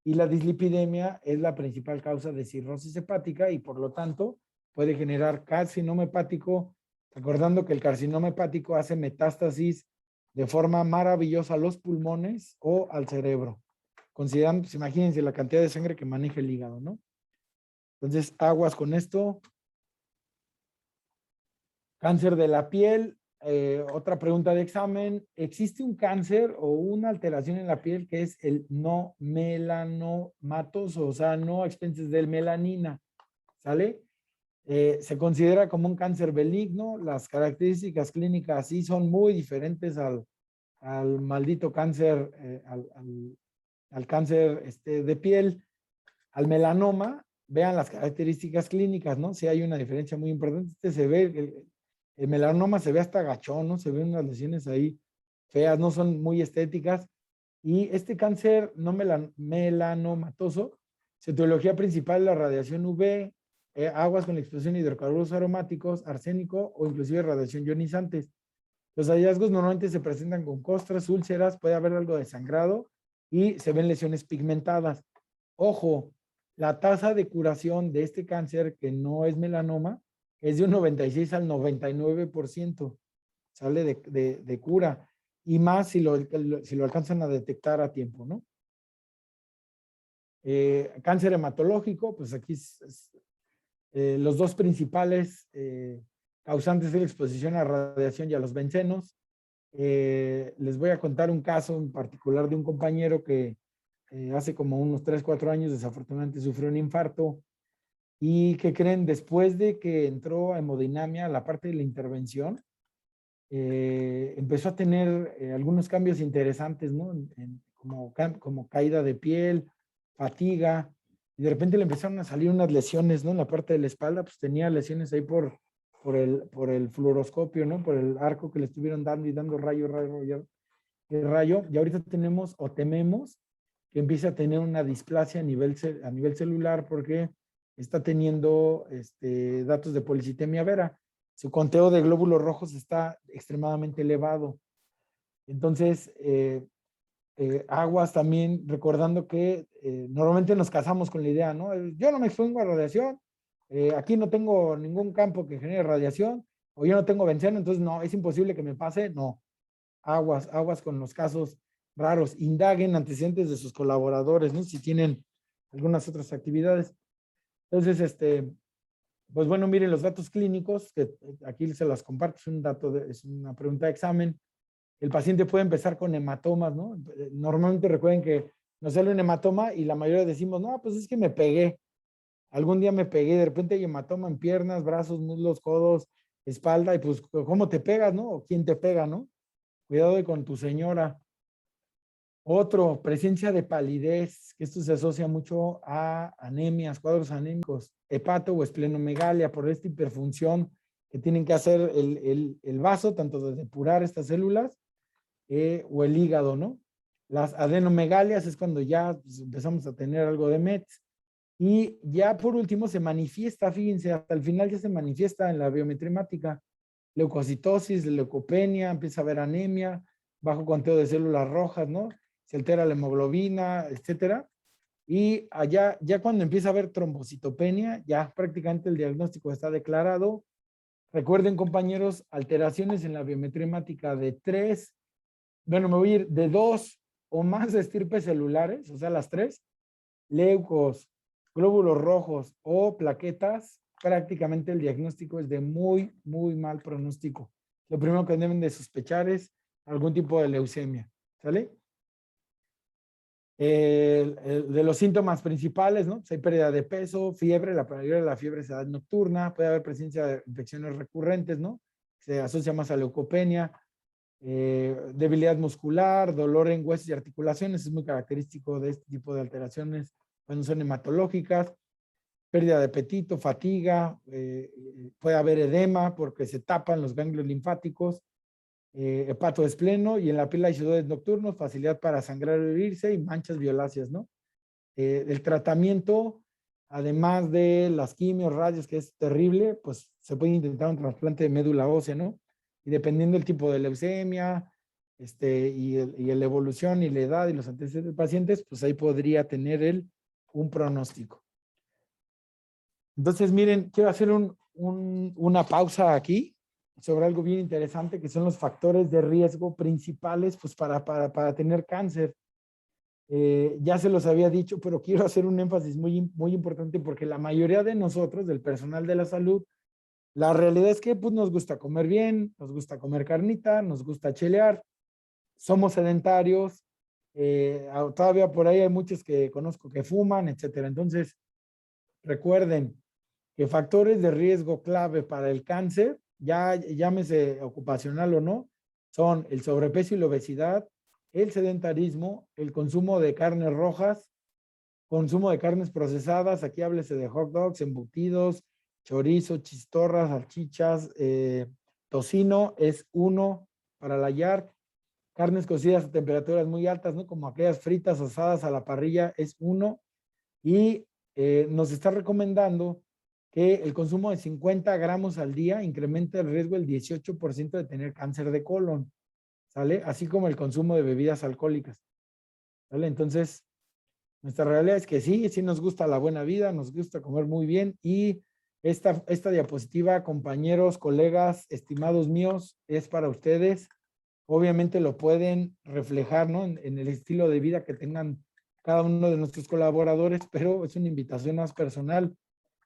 [SPEAKER 1] y la dislipidemia es la principal causa de cirrosis hepática y por lo tanto puede generar carcinoma hepático, recordando que el carcinoma hepático hace metástasis de forma maravillosa a los pulmones o al cerebro. Considerando, pues imagínense la cantidad de sangre que maneja el hígado, ¿no? Entonces, aguas con esto. Cáncer de la piel, otra pregunta de examen. ¿Existe un cáncer o una alteración en la piel que es el no melanomatoso, o sea, no a expensas del melanina? ¿Sale? Se considera como un cáncer benigno. Las características clínicas sí son muy diferentes al maldito cáncer, al cáncer de piel, al melanoma. Vean las características clínicas, ¿no? Sí hay una diferencia muy importante. Se ve, el melanoma se ve hasta gachón, ¿no? Se ven unas lesiones ahí feas, no son muy estéticas. Y este cáncer no melanomatoso Su etiología principal es la radiación UV, aguas con la explosión de hidrocarburos aromáticos, arsénico o inclusive radiación ionizantes. Los hallazgos normalmente se presentan con costras, úlceras, puede haber algo de sangrado y se ven lesiones pigmentadas. Ojo, la tasa de curación de este cáncer, que no es melanoma, es de un 96 al 99%. Sale de cura. Y más si lo alcanzan a detectar a tiempo, ¿no? Cáncer hematológico, pues aquí los dos principales causantes de la exposición a radiación y a los bencenos. Les voy a contar un caso en particular de un compañero que hace como unos 3, 4 años desafortunadamente sufrió un infarto y que creen, después de que entró a hemodinamia, la parte de la intervención, empezó a tener algunos cambios interesantes, ¿no? Como caída de piel, fatiga, y de repente le empezaron a salir unas lesiones, ¿no? En la parte de la espalda, pues tenía lesiones ahí por el fluoroscopio, ¿no? Por el arco que le estuvieron dando y dando rayo, y ahorita tenemos o tememos que empiece a tener una displasia a nivel celular porque está teniendo datos de policitemia vera. Su conteo de glóbulos rojos está extremadamente elevado. Entonces, aguas también, recordando que normalmente nos casamos con la idea, ¿no? Yo no me expongo a radiación, aquí no tengo ningún campo que genere radiación, o yo no tengo benceno, entonces no, es imposible que me pase. No, aguas con los casos raros. Indaguen antecedentes de sus colaboradores, ¿no? Si tienen algunas otras actividades. Entonces, pues bueno, miren los datos clínicos, que aquí se las comparto, es una pregunta de examen. El paciente puede empezar con hematomas, ¿no? Normalmente recuerden que nos sale un hematoma y la mayoría decimos, no, pues es que me pegué. Algún día me pegué, de repente hay hematoma en piernas, brazos, muslos, codos, espalda, y pues, ¿cómo te pegas, no? ¿O quién te pega, no? Cuidado con tu señora. Otro, presencia de palidez, que esto se asocia mucho a anemias, cuadros anémicos, hepato o esplenomegalia, por esta hiperfunción que tienen que hacer el vaso, tanto de depurar estas células o el hígado, ¿no? Las adenomegalias es cuando ya pues, empezamos a tener algo de METs. Y ya por último se manifiesta, fíjense, hasta el final ya se manifiesta en la biometría hemática, leucocitosis, leucopenia, empieza a haber anemia, bajo conteo de células rojas, ¿no? Se altera la hemoglobina, etcétera. Y allá, ya cuando empieza a haber trombocitopenia, ya prácticamente el diagnóstico está declarado. Recuerden, compañeros, alteraciones en la biometría hemática de 3, bueno, me voy a ir de 2 o más estirpes celulares, o sea, las 3, leucos, glóbulos rojos o plaquetas, prácticamente el diagnóstico es de muy, muy mal pronóstico. Lo primero que deben de sospechar es algún tipo de leucemia, ¿sale? De los síntomas principales, ¿no? Pues hay pérdida de peso, fiebre, la mayoría de la fiebre se da nocturna, puede haber presencia de infecciones recurrentes, ¿no? Se asocia más a leucopenia, debilidad muscular, dolor en huesos y articulaciones, es muy característico de este tipo de alteraciones cuando son hematológicas, pérdida de apetito, fatiga, puede haber edema porque se tapan los ganglios linfáticos, hepatoespleno, y en la piel hay sudores nocturnos, facilidad para sangrar o herirse y manchas violáceas, ¿no? El tratamiento, además de las quimios, radios, que es terrible, pues se puede intentar un trasplante de médula ósea, ¿no? Y dependiendo del tipo de leucemia, y la evolución y la edad y los antecedentes del paciente, pues ahí podría tener él un pronóstico. Entonces, miren, quiero hacer una pausa aquí sobre algo bien interesante, que son los factores de riesgo principales pues, para tener cáncer. Ya se los había dicho, pero quiero hacer un énfasis muy, muy importante porque la mayoría de nosotros, del personal de la salud, la realidad es que pues, nos gusta comer bien, nos gusta comer carnita, nos gusta chelear, somos sedentarios, todavía por ahí hay muchos que conozco que fuman, etcétera. Entonces, recuerden que factores de riesgo clave para el cáncer, ya llámese ocupacional o no, son el sobrepeso y la obesidad, el sedentarismo, el consumo de carnes rojas, consumo de carnes procesadas, aquí háblese de hot dogs, embutidos, chorizo, chistorras, salchichas, tocino es 1 para la YARC, carnes cocidas a temperaturas muy altas, ¿no? Como aquellas fritas asadas a la parrilla es 1, y nos está recomendando que el consumo de 50 gramos al día incrementa el riesgo del 18% de tener cáncer de colon, ¿sale? Así como el consumo de bebidas alcohólicas, ¿sale? Entonces, nuestra realidad es que sí, sí nos gusta la buena vida, nos gusta comer muy bien y esta diapositiva, compañeros, colegas, estimados míos, es para ustedes. Obviamente lo pueden reflejar, ¿no? En el estilo de vida que tengan cada uno de nuestros colaboradores, pero es una invitación más personal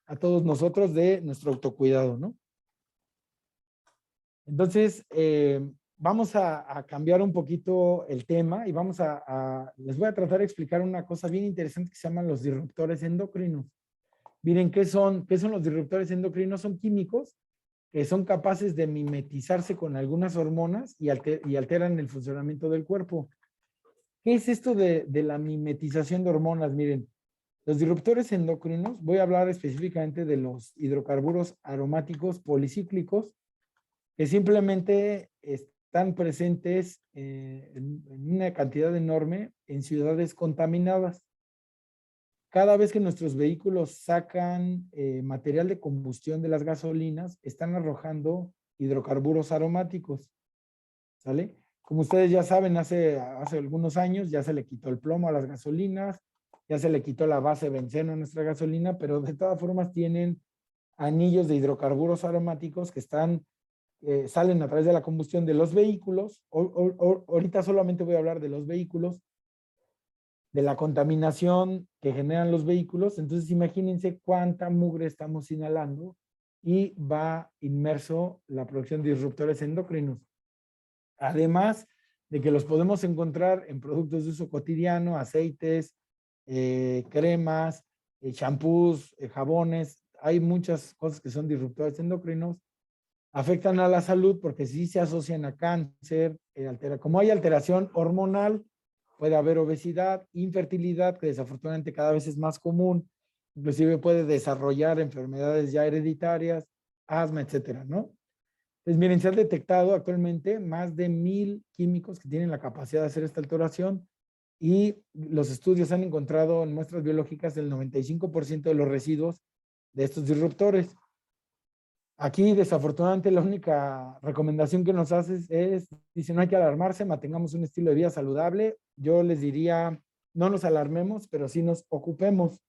[SPEAKER 1] a todos nosotros de nuestro autocuidado, ¿no? Entonces, vamos a cambiar un poquito el tema y vamos les voy a tratar de explicar una cosa bien interesante que se llaman los disruptores endocrinos. Miren, ¿qué son los disruptores endocrinos? Son químicos que son capaces de mimetizarse con algunas hormonas y alteran el funcionamiento del cuerpo. ¿Qué es esto de la mimetización de hormonas? Miren, los disruptores endocrinos, voy a hablar específicamente de los hidrocarburos aromáticos policíclicos, que simplemente están presentes en una cantidad enorme en ciudades contaminadas. Cada vez que nuestros vehículos sacan material de combustión de las gasolinas, están arrojando hidrocarburos aromáticos, ¿sale? Como ustedes ya saben, hace algunos años ya se le quitó el plomo a las gasolinas, ya se le quitó la base benceno a nuestra gasolina, pero de todas formas tienen anillos de hidrocarburos aromáticos que salen a través de la combustión de los vehículos. Ahorita solamente voy a hablar de los vehículos, de la contaminación que generan los vehículos. Entonces imagínense cuánta mugre estamos inhalando y va inmerso la producción de disruptores endocrinos. Además de que los podemos encontrar en productos de uso cotidiano, aceites, cremas, shampoos, jabones. Hay muchas cosas que son disruptores endocrinos. Afectan a la salud porque sí se asocian a cáncer, como hay alteración hormonal, puede haber obesidad, infertilidad, que desafortunadamente cada vez es más común, inclusive puede desarrollar enfermedades ya hereditarias, asma, etcétera, ¿no? Entonces, miren, se han detectado actualmente más de 1000 químicos que tienen la capacidad de hacer esta alteración y los estudios han encontrado en muestras biológicas el 95% de los residuos de estos disruptores. Aquí, desafortunadamente, la única recomendación que nos haces dice, no hay que alarmarse, mantengamos un estilo de vida saludable. Yo les diría, no nos alarmemos, pero sí nos ocupemos.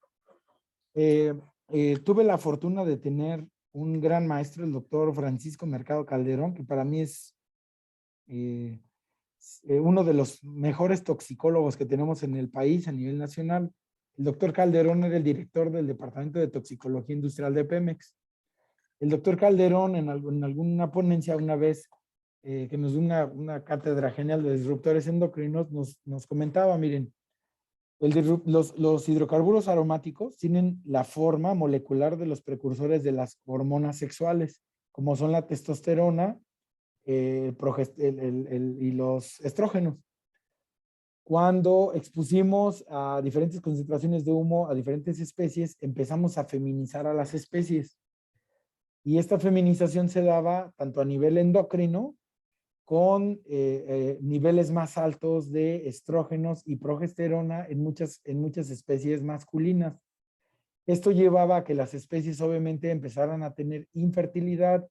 [SPEAKER 1] Tuve la fortuna de tener un gran maestro, el doctor Francisco Mercado Calderón, que para mí es uno de los mejores toxicólogos que tenemos en el país a nivel nacional. El doctor Calderón era el director del Departamento de Toxicología Industrial de Pemex. El doctor Calderón en alguna ponencia una vez que nos dio una cátedra genial de disruptores endocrinos, nos comentaba, miren, los hidrocarburos aromáticos tienen la forma molecular de los precursores de las hormonas sexuales, como son la testosterona y los estrógenos. Cuando expusimos a diferentes concentraciones de humo a diferentes especies, empezamos a feminizar a las especies. Y esta feminización se daba tanto a nivel endocrino con niveles más altos de estrógenos y progesterona en muchas especies masculinas. Esto llevaba a que las especies obviamente empezaran a tener infertilidad,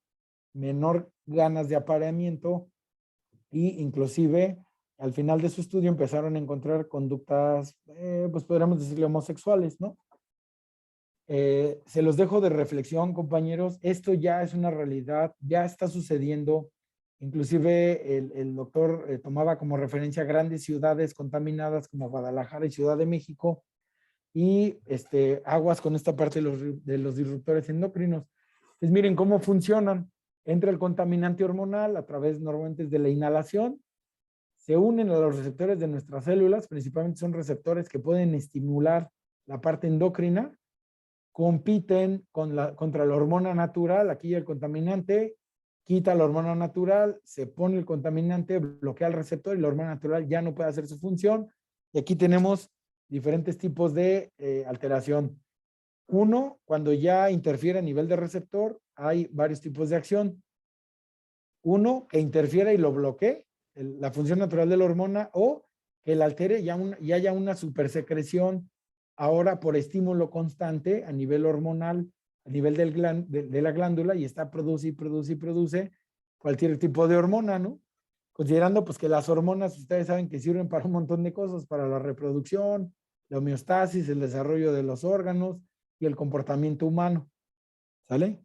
[SPEAKER 1] menor ganas de apareamiento y inclusive al final de su estudio empezaron a encontrar conductas, pues podríamos decirle homosexuales, ¿no? Se los dejo de reflexión, compañeros. Esto ya es una realidad, ya está sucediendo. Inclusive el doctor tomaba como referencia grandes ciudades contaminadas como Guadalajara y Ciudad de México y aguas con esta parte de los disruptores endocrinos. Pues miren cómo funcionan. Entra el contaminante hormonal a través normalmente de la inhalación, se unen a los receptores de nuestras células, principalmente son receptores que pueden estimular la parte endocrina, compiten contra la hormona natural, aquí el contaminante quita la hormona natural, se pone el contaminante, bloquea el receptor y la hormona natural ya no puede hacer su función. Y aquí tenemos diferentes tipos de alteración. Uno, cuando ya interfiere a nivel de receptor, hay varios tipos de acción. Uno, que interfiera y lo bloquee, la función natural de la hormona, o que la altere y haya una supersecreción ahora por estímulo constante a nivel hormonal, a nivel de la glándula, y está produce y produce y produce cualquier tipo de hormona, ¿no? Considerando pues que las hormonas, ustedes saben que sirven para un montón de cosas, para la reproducción, la homeostasis, el desarrollo de los órganos y el comportamiento humano. ¿Sale?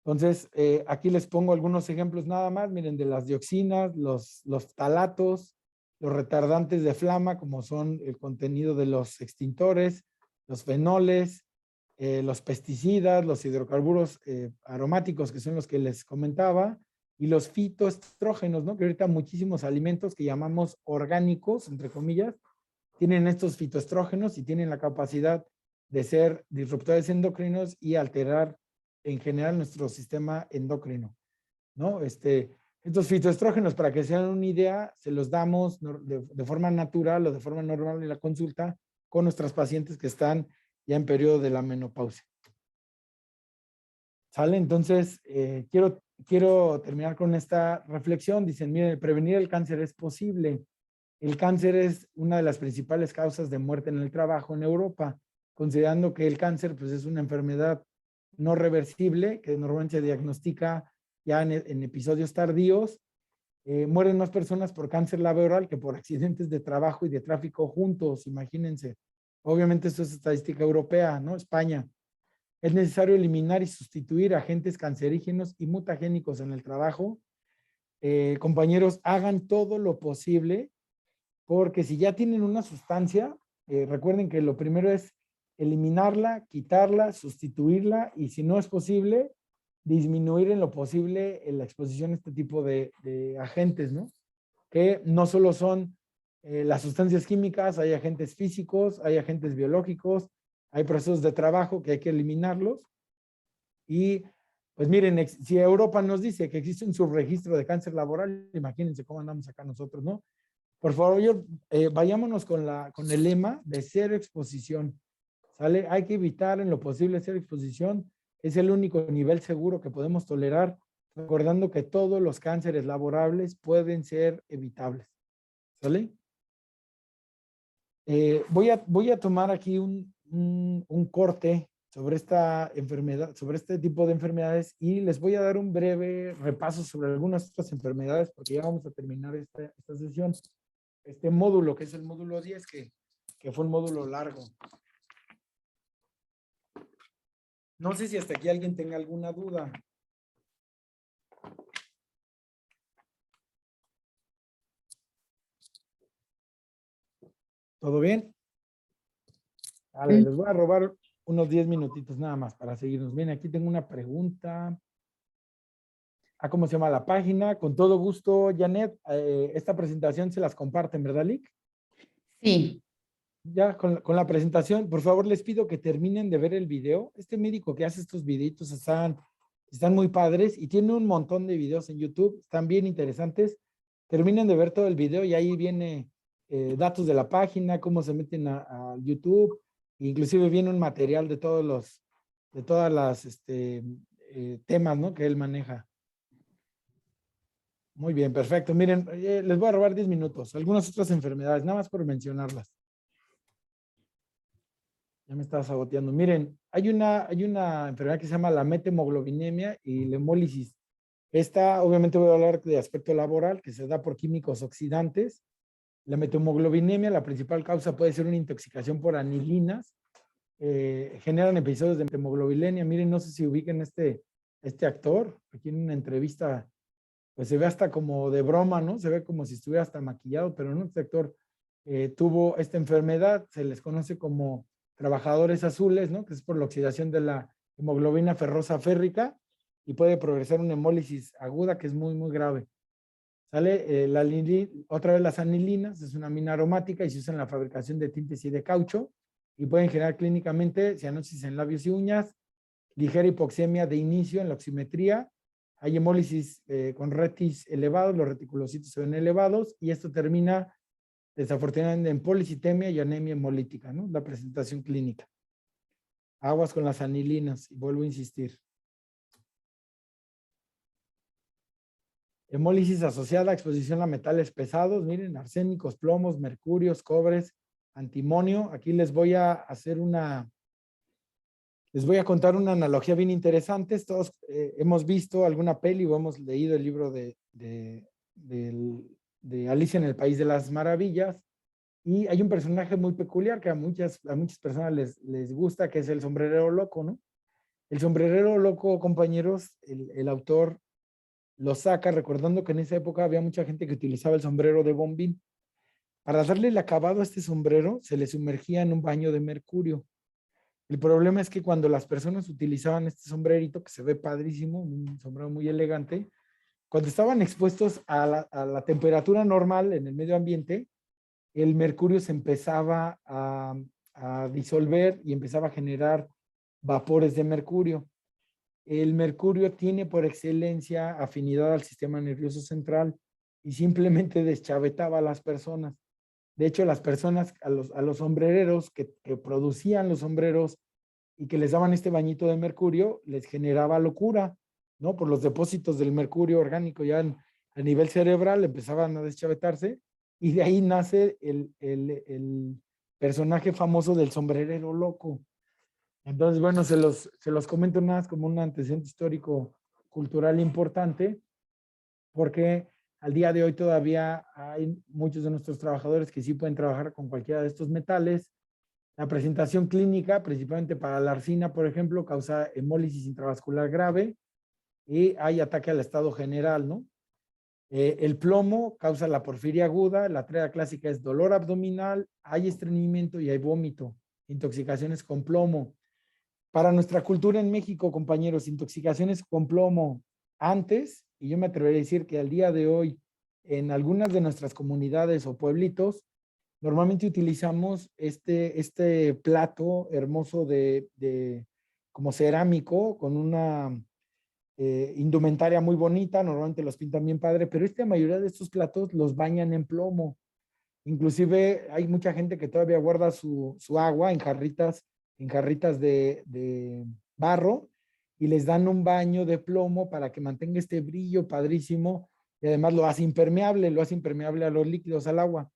[SPEAKER 1] Entonces, aquí les pongo algunos ejemplos nada más. Miren, de las dioxinas, los talatos, los retardantes de flama, como son el contenido de los extintores, los fenoles, los pesticidas, los hidrocarburos aromáticos, que son los que les comentaba, y los fitoestrógenos, ¿no? Que ahorita muchísimos alimentos que llamamos orgánicos, entre comillas, tienen estos fitoestrógenos y tienen la capacidad de ser disruptores endocrinos y alterar en general nuestro sistema endocrino, ¿no? Estos fitoestrógenos, para que se hagan una idea, se los damos de forma natural o de forma normal en la consulta con nuestras pacientes que están ya en periodo de la menopausia. ¿Sale? Entonces, quiero terminar con esta reflexión. Dicen, miren, prevenir el cáncer es posible. El cáncer es una de las principales causas de muerte en el trabajo en Europa, considerando que el cáncer pues, es una enfermedad no reversible que normalmente se diagnostica ya en episodios tardíos. Mueren más personas por cáncer laboral que por accidentes de trabajo y de tráfico juntos, imagínense. Obviamente esto es estadística europea, ¿no? España. Es necesario eliminar y sustituir agentes cancerígenos y mutagénicos en el trabajo. Compañeros, hagan todo lo posible, porque si ya tienen una sustancia, recuerden que lo primero es eliminarla, quitarla, sustituirla, y si no es posible, disminuir en lo posible la exposición a este tipo de agentes, ¿no? Que no solo son las sustancias químicas, hay agentes físicos, hay agentes biológicos, hay procesos de trabajo que hay que eliminarlos. Y pues miren, si Europa nos dice que existe un subregistro de cáncer laboral, imagínense cómo andamos acá nosotros, ¿no? Por favor, vayámonos con el lema de cero exposición. ¿Sale? Hay que evitar en lo posible cero exposición. Es el único nivel seguro que podemos tolerar, recordando que todos los cánceres laborables pueden ser evitables. ¿Sale? Voy a tomar aquí un corte sobre esta enfermedad, sobre este tipo de enfermedades, y les voy a dar un breve repaso sobre algunas otras enfermedades, porque ya vamos a terminar esta sesión. Este módulo, que es el módulo 10, que fue un módulo largo. No sé si hasta aquí alguien tenga alguna duda. ¿Todo bien? Vale, les voy a robar unos 10 minutitos nada más para seguirnos. Bien, aquí tengo una pregunta. ¿Cómo se llama la página? Con todo gusto, Janet. Esta presentación se las comparten, ¿verdad, Lick?
[SPEAKER 3] Sí.
[SPEAKER 1] Ya, con la presentación, por favor, les pido que terminen de ver el video. Este médico que hace estos videitos están muy padres y tiene un montón de videos en YouTube, están bien interesantes. Terminen de ver todo el video y ahí viene datos de la página, cómo se meten a YouTube, inclusive viene un material de todas las temas, ¿no? Que él maneja. Muy bien, perfecto. Miren, les voy a robar 10 minutos. Algunas otras enfermedades, nada más por mencionarlas. Ya me estaba saboteando. Miren, hay una enfermedad que se llama la methemoglobinemia y la hemólisis. Esta, obviamente voy a hablar de aspecto laboral, que se da por químicos oxidantes. La methemoglobinemia, la principal causa puede ser una intoxicación por anilinas. Generan episodios de methemoglobinemia. Miren, no sé si ubiquen este actor. Aquí en una entrevista, pues se ve hasta como de broma, ¿no? Se ve como si estuviera hasta maquillado, pero no, este actor tuvo esta enfermedad. Se les conoce como trabajadores azules, ¿no? Que es por la oxidación de la hemoglobina ferrosa férrica, y puede progresar una hemólisis aguda que es muy, muy grave. ¿Sale? Otra vez las anilinas, es una amina aromática y se usa en la fabricación de tintes y de caucho, y pueden generar clínicamente cianosis en labios y uñas, ligera hipoxemia de inicio en la oximetría, hay hemólisis con retis elevados, los reticulocitos se ven elevados, y esto termina desafortunadamente en policitemia y anemia hemolítica, ¿no? La presentación clínica. Aguas con las anilinas, y vuelvo a insistir. Hemólisis asociada a exposición a metales pesados, miren, arsénicos, plomos, mercurios, cobres, antimonio. Aquí les voy a hacer les voy a contar una analogía bien interesante. Todos hemos visto alguna peli o hemos leído el libro de Alicia en el País de las Maravillas, y hay un personaje muy peculiar que a muchas personas les gusta, que es el sombrerero loco, ¿no? El sombrerero loco, compañeros, el autor lo saca recordando que en esa época había mucha gente que utilizaba el sombrero de bombín. Para darle el acabado a este sombrero, se le sumergía en un baño de mercurio. El problema es que cuando las personas utilizaban este sombrerito, que se ve padrísimo, un sombrero muy elegante, cuando estaban expuestos a la temperatura normal en el medio ambiente, el mercurio se empezaba a disolver y empezaba a generar vapores de mercurio. El mercurio tiene por excelencia afinidad al sistema nervioso central y simplemente deschavetaba a las personas. De hecho, las personas, a los sombrereros que producían los sombreros y que les daban este bañito de mercurio, les generaba locura, ¿no? Por los depósitos del mercurio orgánico ya a nivel cerebral empezaban a deschavetarse, y de ahí nace el personaje famoso del sombrerero loco. Entonces, bueno, se los comento nada más como un antecedente histórico cultural importante, porque al día de hoy todavía hay muchos de nuestros trabajadores que sí pueden trabajar con cualquiera de estos metales. La presentación clínica, principalmente para la arsina, por ejemplo, causa hemólisis intravascular grave y hay ataque al estado general, ¿no? El plomo causa la porfiria aguda, la tarea clásica es dolor abdominal, hay estreñimiento y hay vómito, intoxicaciones con plomo. Para nuestra cultura en México, compañeros, intoxicaciones con plomo antes, y yo me atrevería a decir que al día de hoy, en algunas de nuestras comunidades o pueblitos, normalmente utilizamos este plato hermoso como cerámico, con una indumentaria muy bonita, normalmente los pintan bien padre, pero esta mayoría de estos platos los bañan en plomo. Inclusive hay mucha gente que todavía guarda su agua en jarritas de barro, y les dan un baño de plomo para que mantenga este brillo padrísimo, y además lo hace impermeable a los líquidos, al agua.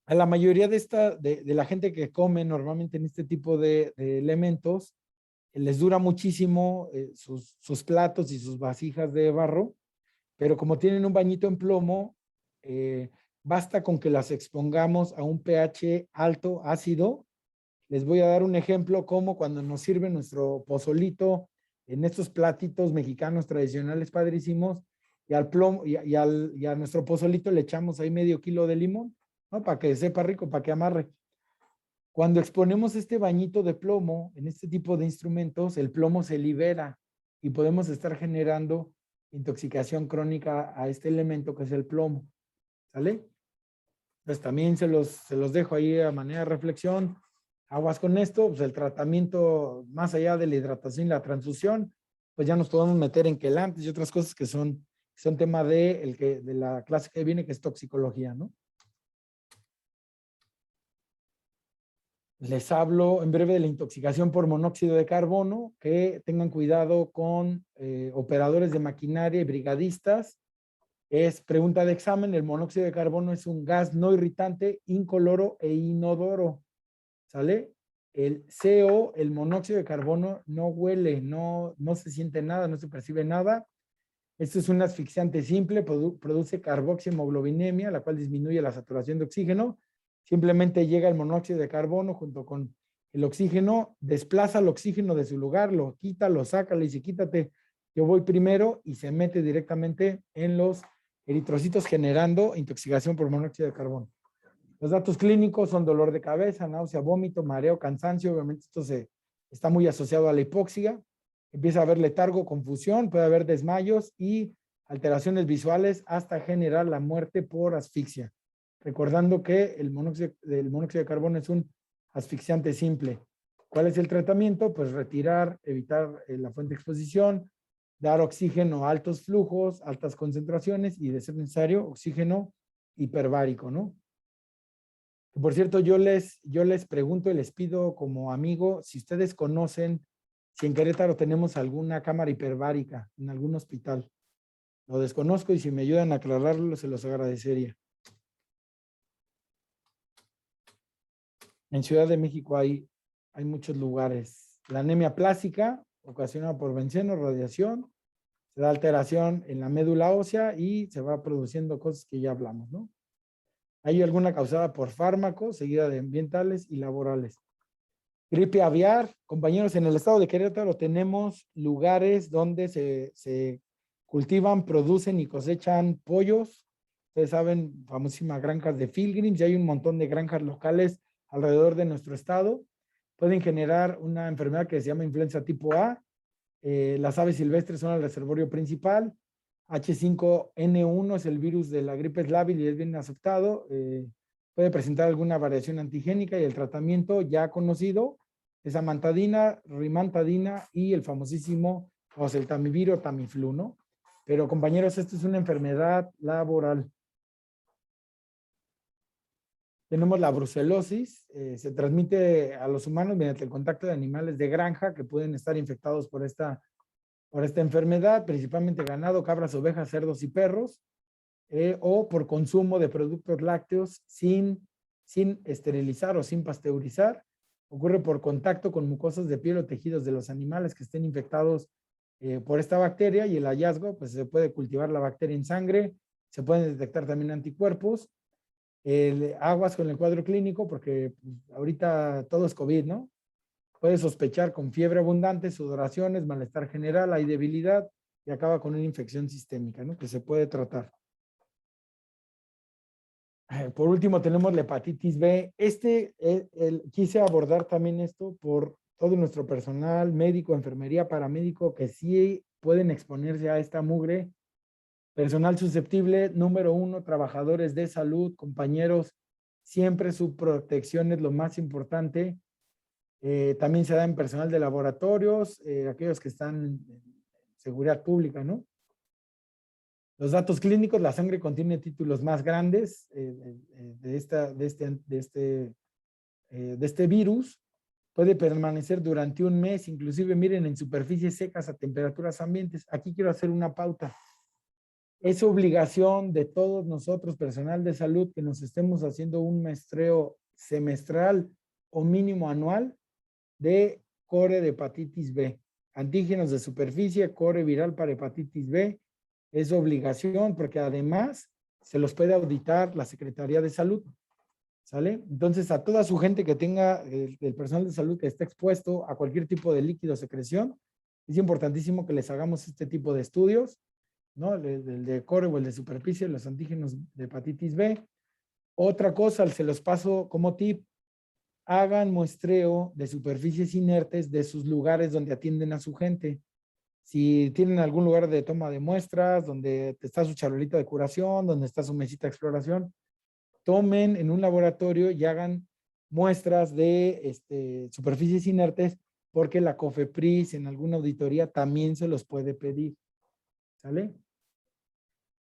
[SPEAKER 1] A la mayoría de la gente que come normalmente en este tipo de elementos, les dura muchísimo sus platos y sus vasijas de barro, pero como tienen un bañito en plomo, basta con que las expongamos a un pH alto, ácido. Les voy a dar un ejemplo como cuando nos sirve nuestro pozolito en estos platitos mexicanos tradicionales padrísimos, y al plomo y a nuestro pozolito le echamos ahí medio kilo de limón, ¿no? Para que sepa rico, para que amarre. Cuando exponemos este bañito de plomo en este tipo de instrumentos, el plomo se libera y podemos estar generando intoxicación crónica a este elemento que es el plomo. ¿Sale? Pues también se los dejo ahí a manera de reflexión. Aguas con esto, pues el tratamiento, más allá de la hidratación y la transfusión, pues ya nos podemos meter en quelantes y otras cosas que son tema de la clase que viene, que es toxicología, ¿no? Les hablo en breve de la intoxicación por monóxido de carbono, que tengan cuidado con operadores de maquinaria y brigadistas. Es pregunta de examen: el monóxido de carbono es un gas no irritante, incoloro e inodoro. ¿Sale? El CO, el monóxido de carbono, no huele, no se siente nada, no se percibe nada. Esto es un asfixiante simple, produce carboxihemoglobinemia, la cual disminuye la saturación de oxígeno. Simplemente llega el monóxido de carbono junto con el oxígeno, desplaza el oxígeno de su lugar, lo quita, lo saca, le dice quítate, yo voy primero, y se mete directamente en los eritrocitos, generando intoxicación por monóxido de carbono. Los datos clínicos son dolor de cabeza, náusea, vómito, mareo, cansancio. Obviamente esto está muy asociado a la hipoxia. Empieza a haber letargo, confusión, puede haber desmayos y alteraciones visuales hasta generar la muerte por asfixia. Recordando que el monóxido de carbono es un asfixiante simple. ¿Cuál es el tratamiento? Pues retirar, evitar la fuente de exposición, dar oxígeno a altos flujos, altas concentraciones, y de ser necesario, oxígeno hiperbárico, ¿no? Por cierto, yo les pregunto y les pido como amigo, si ustedes conocen, si en Querétaro tenemos alguna cámara hiperbárica en algún hospital. Lo desconozco, y si me ayudan a aclararlo, se los agradecería. En Ciudad de México hay muchos lugares. La anemia plástica, ocasionada por benceno, radiación, se da alteración en la médula ósea y se va produciendo cosas que ya hablamos, ¿no? Hay alguna causada por fármacos, seguida de ambientales y laborales. Gripe aviar, compañeros, en el estado de Querétaro tenemos lugares donde se cultivan, producen y cosechan pollos. Ustedes saben, famosísimas granjas de Pilgrims, y hay un montón de granjas locales alrededor de nuestro estado. Pueden generar una enfermedad que se llama influenza tipo A. Las aves silvestres son el reservorio principal. H5N1 es el virus de la gripe eslábil y es bien aceptado. Puede presentar alguna variación antigénica y el tratamiento ya conocido es amantadina, rimantadina y el famosísimo oseltamivir o Tamiflu, ¿no? Pero compañeros, esto es una enfermedad laboral. Tenemos la brucelosis, se transmite a los humanos mediante el contacto de animales de granja que pueden estar infectados por esta enfermedad, principalmente ganado, cabras, ovejas, cerdos y perros, o por consumo de productos lácteos sin esterilizar o sin pasteurizar. Ocurre por contacto con mucosas de piel o tejidos de los animales que estén infectados por esta bacteria, y el hallazgo, pues se puede cultivar la bacteria en sangre, se pueden detectar también anticuerpos. Aguas con el cuadro clínico, porque pues, ahorita todo es COVID, ¿no? Puede sospechar con fiebre abundante, sudoraciones, malestar general, hay debilidad y acaba con una infección sistémica, ¿no? Que se puede tratar. Por último tenemos la hepatitis B. Quise abordar también esto por todo nuestro personal, médico, enfermería, paramédico, que sí pueden exponerse a esta mugre. Personal susceptible, número 1, trabajadores de salud, compañeros, siempre su protección es lo más importante. También se da en personal de laboratorios, aquellos que están en seguridad pública, ¿no? Los datos clínicos, la sangre contiene títulos más grandes de este virus. Puede permanecer durante un mes, inclusive miren en superficies secas a temperaturas ambientes. Aquí quiero hacer una pauta. Es obligación de todos nosotros, personal de salud, que nos estemos haciendo un muestreo semestral o mínimo anual de core de hepatitis B. Antígenos de superficie, core viral para hepatitis B. Es obligación porque además se los puede auditar la Secretaría de Salud. ¿Sale? Entonces, a toda su gente que tenga, el personal de salud que esté expuesto a cualquier tipo de líquido o secreción, es importantísimo que les hagamos este tipo de estudios, ¿no? El de core o el de superficie, los antígenos de hepatitis B. Otra cosa, se los paso como tip, hagan muestreo de superficies inertes de sus lugares donde atienden a su gente. Si tienen algún lugar de toma de muestras, donde está su charolita de curación, donde está su mesita de exploración, tomen en un laboratorio y hagan muestras de superficies inertes, porque la COFEPRIS en alguna auditoría también se los puede pedir. ¿Sale?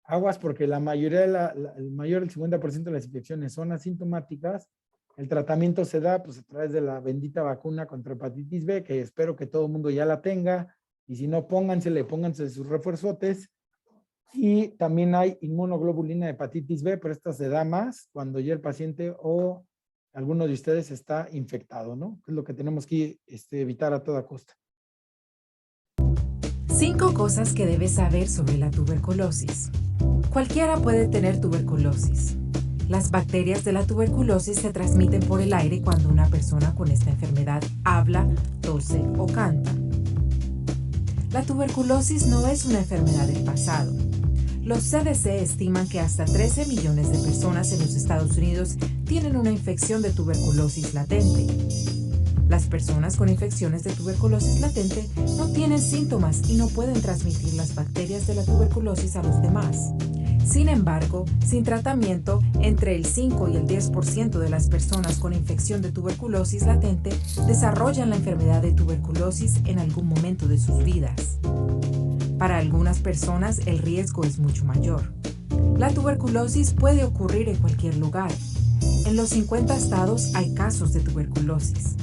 [SPEAKER 1] Aguas porque el mayor del 50% de las infecciones son asintomáticas. El tratamiento se da pues a través de la bendita vacuna contra hepatitis B, que espero que todo el mundo ya la tenga, y si no, pónganse sus refuerzotes. Y también hay inmunoglobulina de hepatitis B, pero esta se da más cuando ya el paciente o alguno de ustedes está infectado, ¿no? Es lo que tenemos que evitar a toda costa.
[SPEAKER 3] 5 cosas que debes saber sobre la tuberculosis. Cualquiera puede tener tuberculosis. Las bacterias de la tuberculosis se transmiten por el aire cuando una persona con esta enfermedad habla, tose o canta. La tuberculosis no es una enfermedad del pasado. Los CDC estiman que hasta 13 millones de personas en los Estados Unidos tienen una infección de tuberculosis latente. Las personas con infecciones de tuberculosis latente no tienen síntomas y no pueden transmitir las bacterias de la tuberculosis a los demás. Sin embargo, sin tratamiento, entre el 5 y el 10% de las personas con infección de tuberculosis latente desarrollan la enfermedad de tuberculosis en algún momento de sus vidas. Para algunas personas, el riesgo es mucho mayor. La tuberculosis puede ocurrir en cualquier lugar. En los 50 estados hay casos de tuberculosis.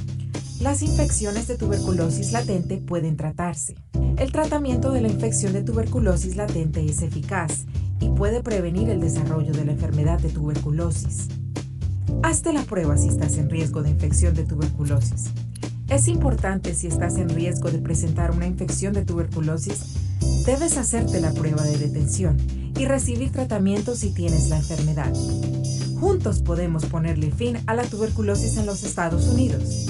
[SPEAKER 3] Las infecciones de tuberculosis latente pueden tratarse. El tratamiento de la infección de tuberculosis latente es eficaz y puede prevenir el desarrollo de la enfermedad de tuberculosis. Hazte la prueba si estás en riesgo de infección de tuberculosis. Es importante si estás en riesgo de presentar una infección de tuberculosis, debes hacerte la prueba de detención y recibir tratamiento si tienes la enfermedad. Juntos podemos ponerle fin a la tuberculosis en los Estados Unidos.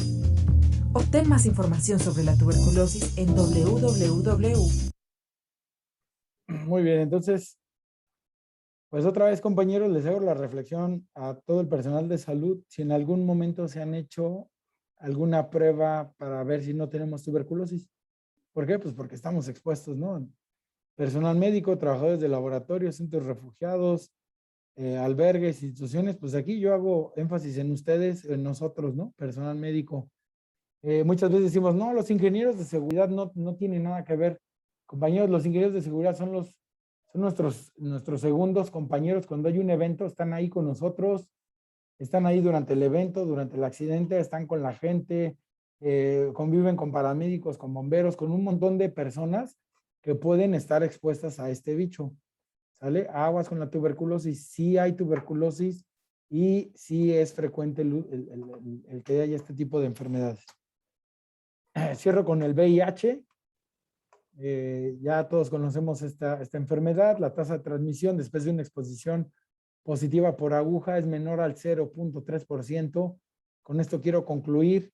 [SPEAKER 3] Obtén más información sobre la tuberculosis en www.
[SPEAKER 1] Muy bien, entonces, pues otra vez, compañeros, les hago la reflexión a todo el personal de salud, si en algún momento se han hecho alguna prueba para ver si no tenemos tuberculosis. ¿Por qué? Pues porque estamos expuestos, ¿no? Personal médico, trabajadores de laboratorios, centros refugiados, albergues, instituciones, pues aquí yo hago énfasis en ustedes, en nosotros, ¿no? Personal médico. Muchas veces decimos, no, los ingenieros de seguridad no tienen nada que ver. Compañeros, los ingenieros de seguridad son nuestros segundos compañeros. Cuando hay un evento, están ahí con nosotros, están ahí durante el evento, durante el accidente, están con la gente, conviven con paramédicos, con bomberos, con un montón de personas que pueden estar expuestas a este bicho. ¿Sale? Aguas con la tuberculosis. Sí hay tuberculosis y sí es frecuente el que haya este tipo de enfermedades. Cierro con el VIH. Ya todos conocemos esta enfermedad. La tasa de transmisión después de una exposición positiva por aguja es menor al 0.3%. Con esto quiero concluir.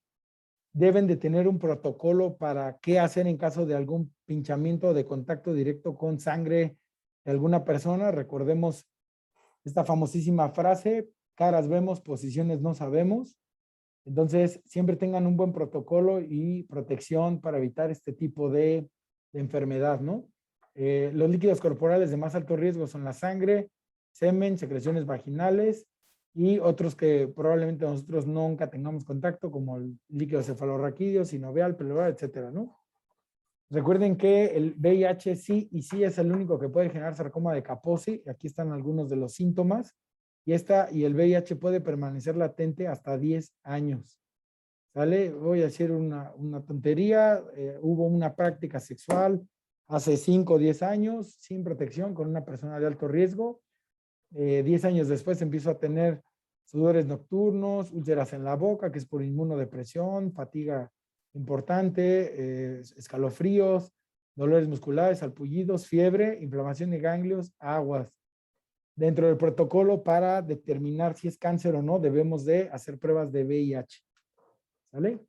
[SPEAKER 1] Deben de tener un protocolo para qué hacer en caso de algún pinchamiento de contacto directo con sangre de alguna persona. Recordemos esta famosísima frase, caras vemos, posiciones no sabemos. Entonces, siempre tengan un buen protocolo y protección para evitar este tipo de enfermedad, ¿no? Los líquidos corporales de más alto riesgo son la sangre, semen, secreciones vaginales y otros que probablemente nosotros nunca tengamos contacto, como el líquido cefalorraquídeo, sinovial, pleural, etcétera, ¿no? Recuerden que el VIH sí y sí es el único que puede generar sarcoma de Kaposi. Aquí están algunos de los síntomas. Y el VIH puede permanecer latente hasta 10 años. ¿Sale? Voy a decir una tontería. Hubo una práctica sexual hace 5 o 10 años sin protección con una persona de alto riesgo. 10 años después empiezo a tener sudores nocturnos, úlceras en la boca, que es por inmunodepresión, fatiga importante, escalofríos, dolores musculares, salpullidos, fiebre, inflamación de ganglios, aguas. Dentro del protocolo para determinar si es cáncer o no, debemos de hacer pruebas de VIH. ¿Sale?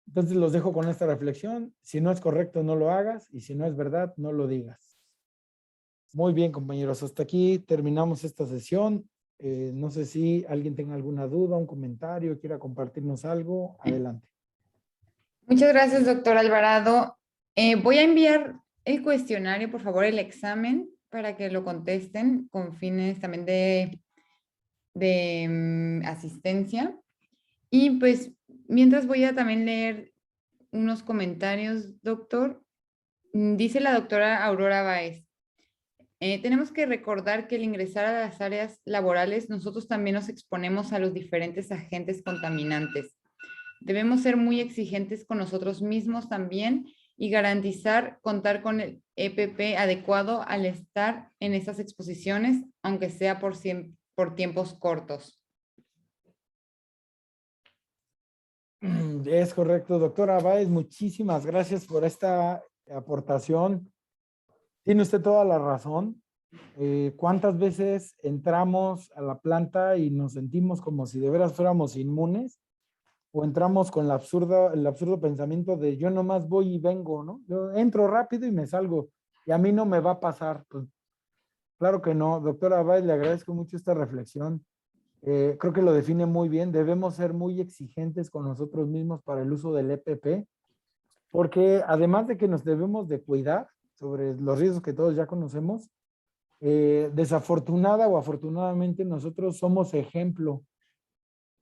[SPEAKER 1] Entonces los dejo con esta reflexión. Si no es correcto, no lo hagas. Y si no es verdad, no lo digas. Muy bien, compañeros. Hasta aquí terminamos esta sesión. No sé si alguien tenga alguna duda, un comentario, quiera compartirnos algo. Adelante.
[SPEAKER 4] Muchas gracias, doctor Alvarado. Voy a enviar el cuestionario, por favor, el examen, para que lo contesten con fines también de asistencia. Y pues, mientras voy a también leer unos comentarios, doctor. Dice la doctora Aurora Báez. Tenemos que recordar que al ingresar a las áreas laborales, nosotros también nos exponemos a los diferentes agentes contaminantes. Debemos ser muy exigentes con nosotros mismos también y garantizar contar con el EPP adecuado al estar en estas exposiciones, aunque sea por tiempos cortos.
[SPEAKER 1] Es correcto, doctora Báez. Muchísimas gracias por esta aportación. Tiene usted toda la razón. ¿Cuántas veces entramos a la planta y nos sentimos como si de veras fuéramos inmunes? O entramos con el absurdo pensamiento de yo nomás voy y vengo, ¿no? Yo entro rápido y me salgo y a mí no me va a pasar. Pues, claro que no. Doctora Báez, le agradezco mucho esta reflexión. Creo que lo define muy bien. Debemos ser muy exigentes con nosotros mismos para el uso del EPP, porque además de que nos debemos de cuidar sobre los riesgos que todos ya conocemos, desafortunada o afortunadamente nosotros somos ejemplo.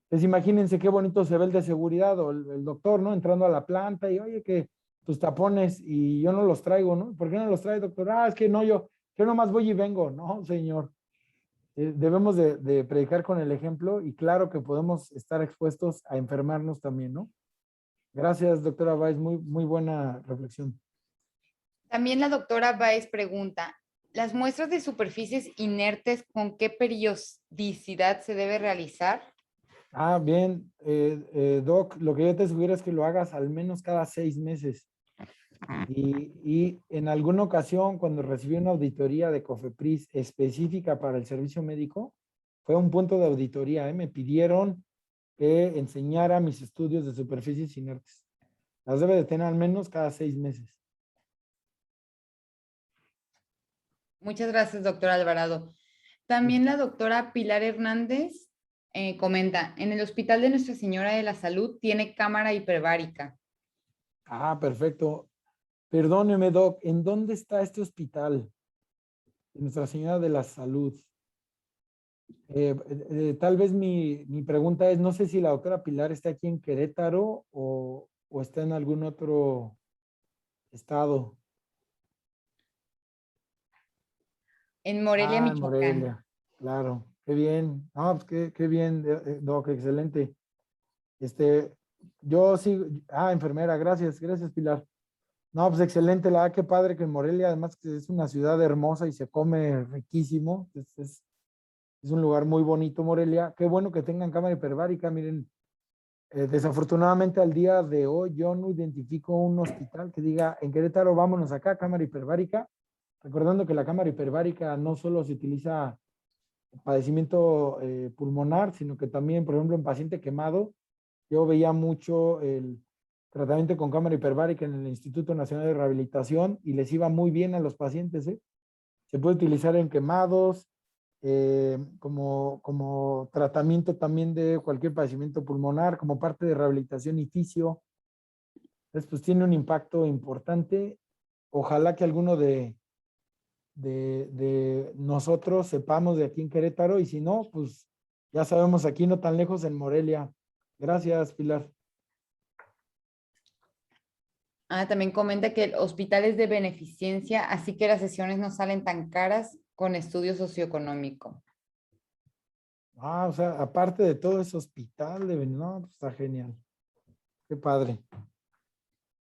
[SPEAKER 1] Entonces imagínense qué bonito se ve el de seguridad o el doctor, ¿no? Entrando a la planta y oye que tus tapones y yo no los traigo, ¿no? ¿Por qué no los trae, doctor? Ah, es que no, yo nomás voy y vengo. No, señor. Debemos de predicar con el ejemplo y claro que podemos estar expuestos a enfermarnos también, ¿no? Gracias, doctora Báez. Muy buena reflexión.
[SPEAKER 4] También la doctora Báez pregunta, las muestras de superficies inertes, ¿con qué periodicidad se debe realizar?
[SPEAKER 1] Ah, bien, Doc, lo que yo te sugiero es que lo hagas al menos cada 6 meses. Y en alguna ocasión, cuando recibí una auditoría de COFEPRIS específica para el servicio médico, fue un punto de auditoría, me pidieron que enseñara mis estudios de superficies inertes. Las debe de tener al menos cada 6 meses.
[SPEAKER 4] Muchas gracias, doctor Alvarado. También la doctora Pilar Hernández comenta, en el Hospital de Nuestra Señora de la Salud tiene cámara hiperbárica.
[SPEAKER 1] Ah, perfecto. Perdóneme, Doc, ¿en dónde está este hospital? Nuestra Señora de la Salud. Tal vez mi pregunta es, no sé si la doctora Pilar está aquí en Querétaro o está en algún otro estado.
[SPEAKER 4] En Morelia,
[SPEAKER 1] Ah, en
[SPEAKER 4] Michoacán.
[SPEAKER 1] Morelia, claro. Qué bien. Ah, pues qué bien, Doc, excelente. Yo sí, enfermera, gracias, Pilar. No, pues excelente, la verdad, qué padre que en Morelia, además que es una ciudad hermosa y se come riquísimo. Es un lugar muy bonito, Morelia. Qué bueno que tengan cámara hiperbárica. Miren, desafortunadamente al día de hoy yo no identifico un hospital que diga en Querétaro, vámonos acá, cámara hiperbárica. Recordando que la cámara hiperbárica no solo se utiliza en padecimiento pulmonar, sino que también, por ejemplo, en paciente quemado, yo veía mucho el tratamiento con cámara hiperbárica en el Instituto Nacional de Rehabilitación y les iba muy bien a los pacientes. Se puede utilizar en quemados, como tratamiento también de cualquier padecimiento pulmonar, como parte de rehabilitación y fisio. Entonces, pues tiene un impacto importante. Ojalá que alguno de nosotros sepamos de aquí en Querétaro y si no, pues ya sabemos aquí no tan lejos en Morelia. Gracias, Pilar.
[SPEAKER 4] También comenta que el hospital es de beneficencia, así que las sesiones no salen tan caras con estudio socioeconómico.
[SPEAKER 1] O sea, aparte de todo ese hospital, no, pues está genial. Qué padre.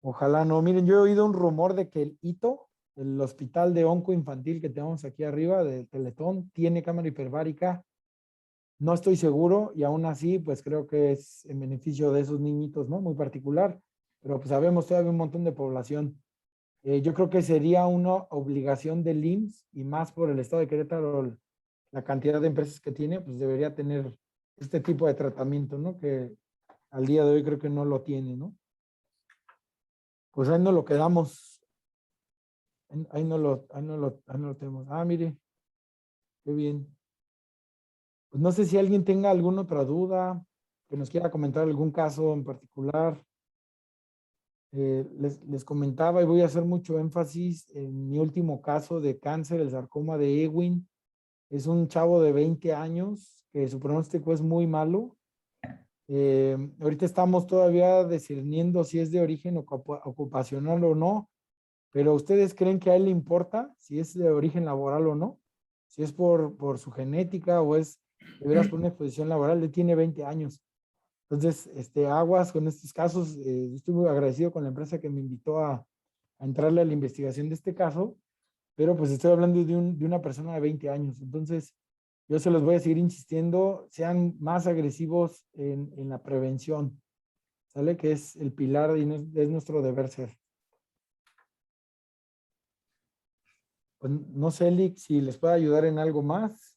[SPEAKER 1] Ojalá no. Miren, yo he oído un rumor de que el ITO, el hospital de onco infantil que tenemos aquí arriba de Teletón, tiene cámara hiperbárica. No estoy seguro y aún así, pues creo que es en beneficio de esos niñitos, ¿no? Muy particular, pero pues sabemos todavía un montón de población. Yo creo que sería una obligación del IMSS y más por el estado de Querétaro, la cantidad de empresas que tiene, pues debería tener este tipo de tratamiento, ¿no? Que al día de hoy creo que no lo tiene, ¿no? Pues ahí no lo quedamos. Ahí no lo tenemos. Mire, qué bien. Pues no sé si alguien tenga alguna otra duda, que nos quiera comentar algún caso en particular. Les comentaba y voy a hacer mucho énfasis en mi último caso de cáncer, el sarcoma de Ewing. Es un chavo de 20 años que su pronóstico es muy malo. Ahorita estamos todavía discerniendo si es de origen ocupacional o no, pero ¿ustedes creen que a él le importa si es de origen laboral o no? Si es por su genética o es de veras por una exposición laboral, él tiene 20 años. Entonces, aguas con estos casos. Estoy muy agradecido con la empresa que me invitó a entrarle a la investigación de este caso, pero pues estoy hablando de una persona de 20 años. Entonces, yo se los voy a seguir insistiendo, sean más agresivos en la prevención, ¿sale? Que es el pilar y es nuestro deber ser. Pues no sé, Lick, si les puedo ayudar en algo más.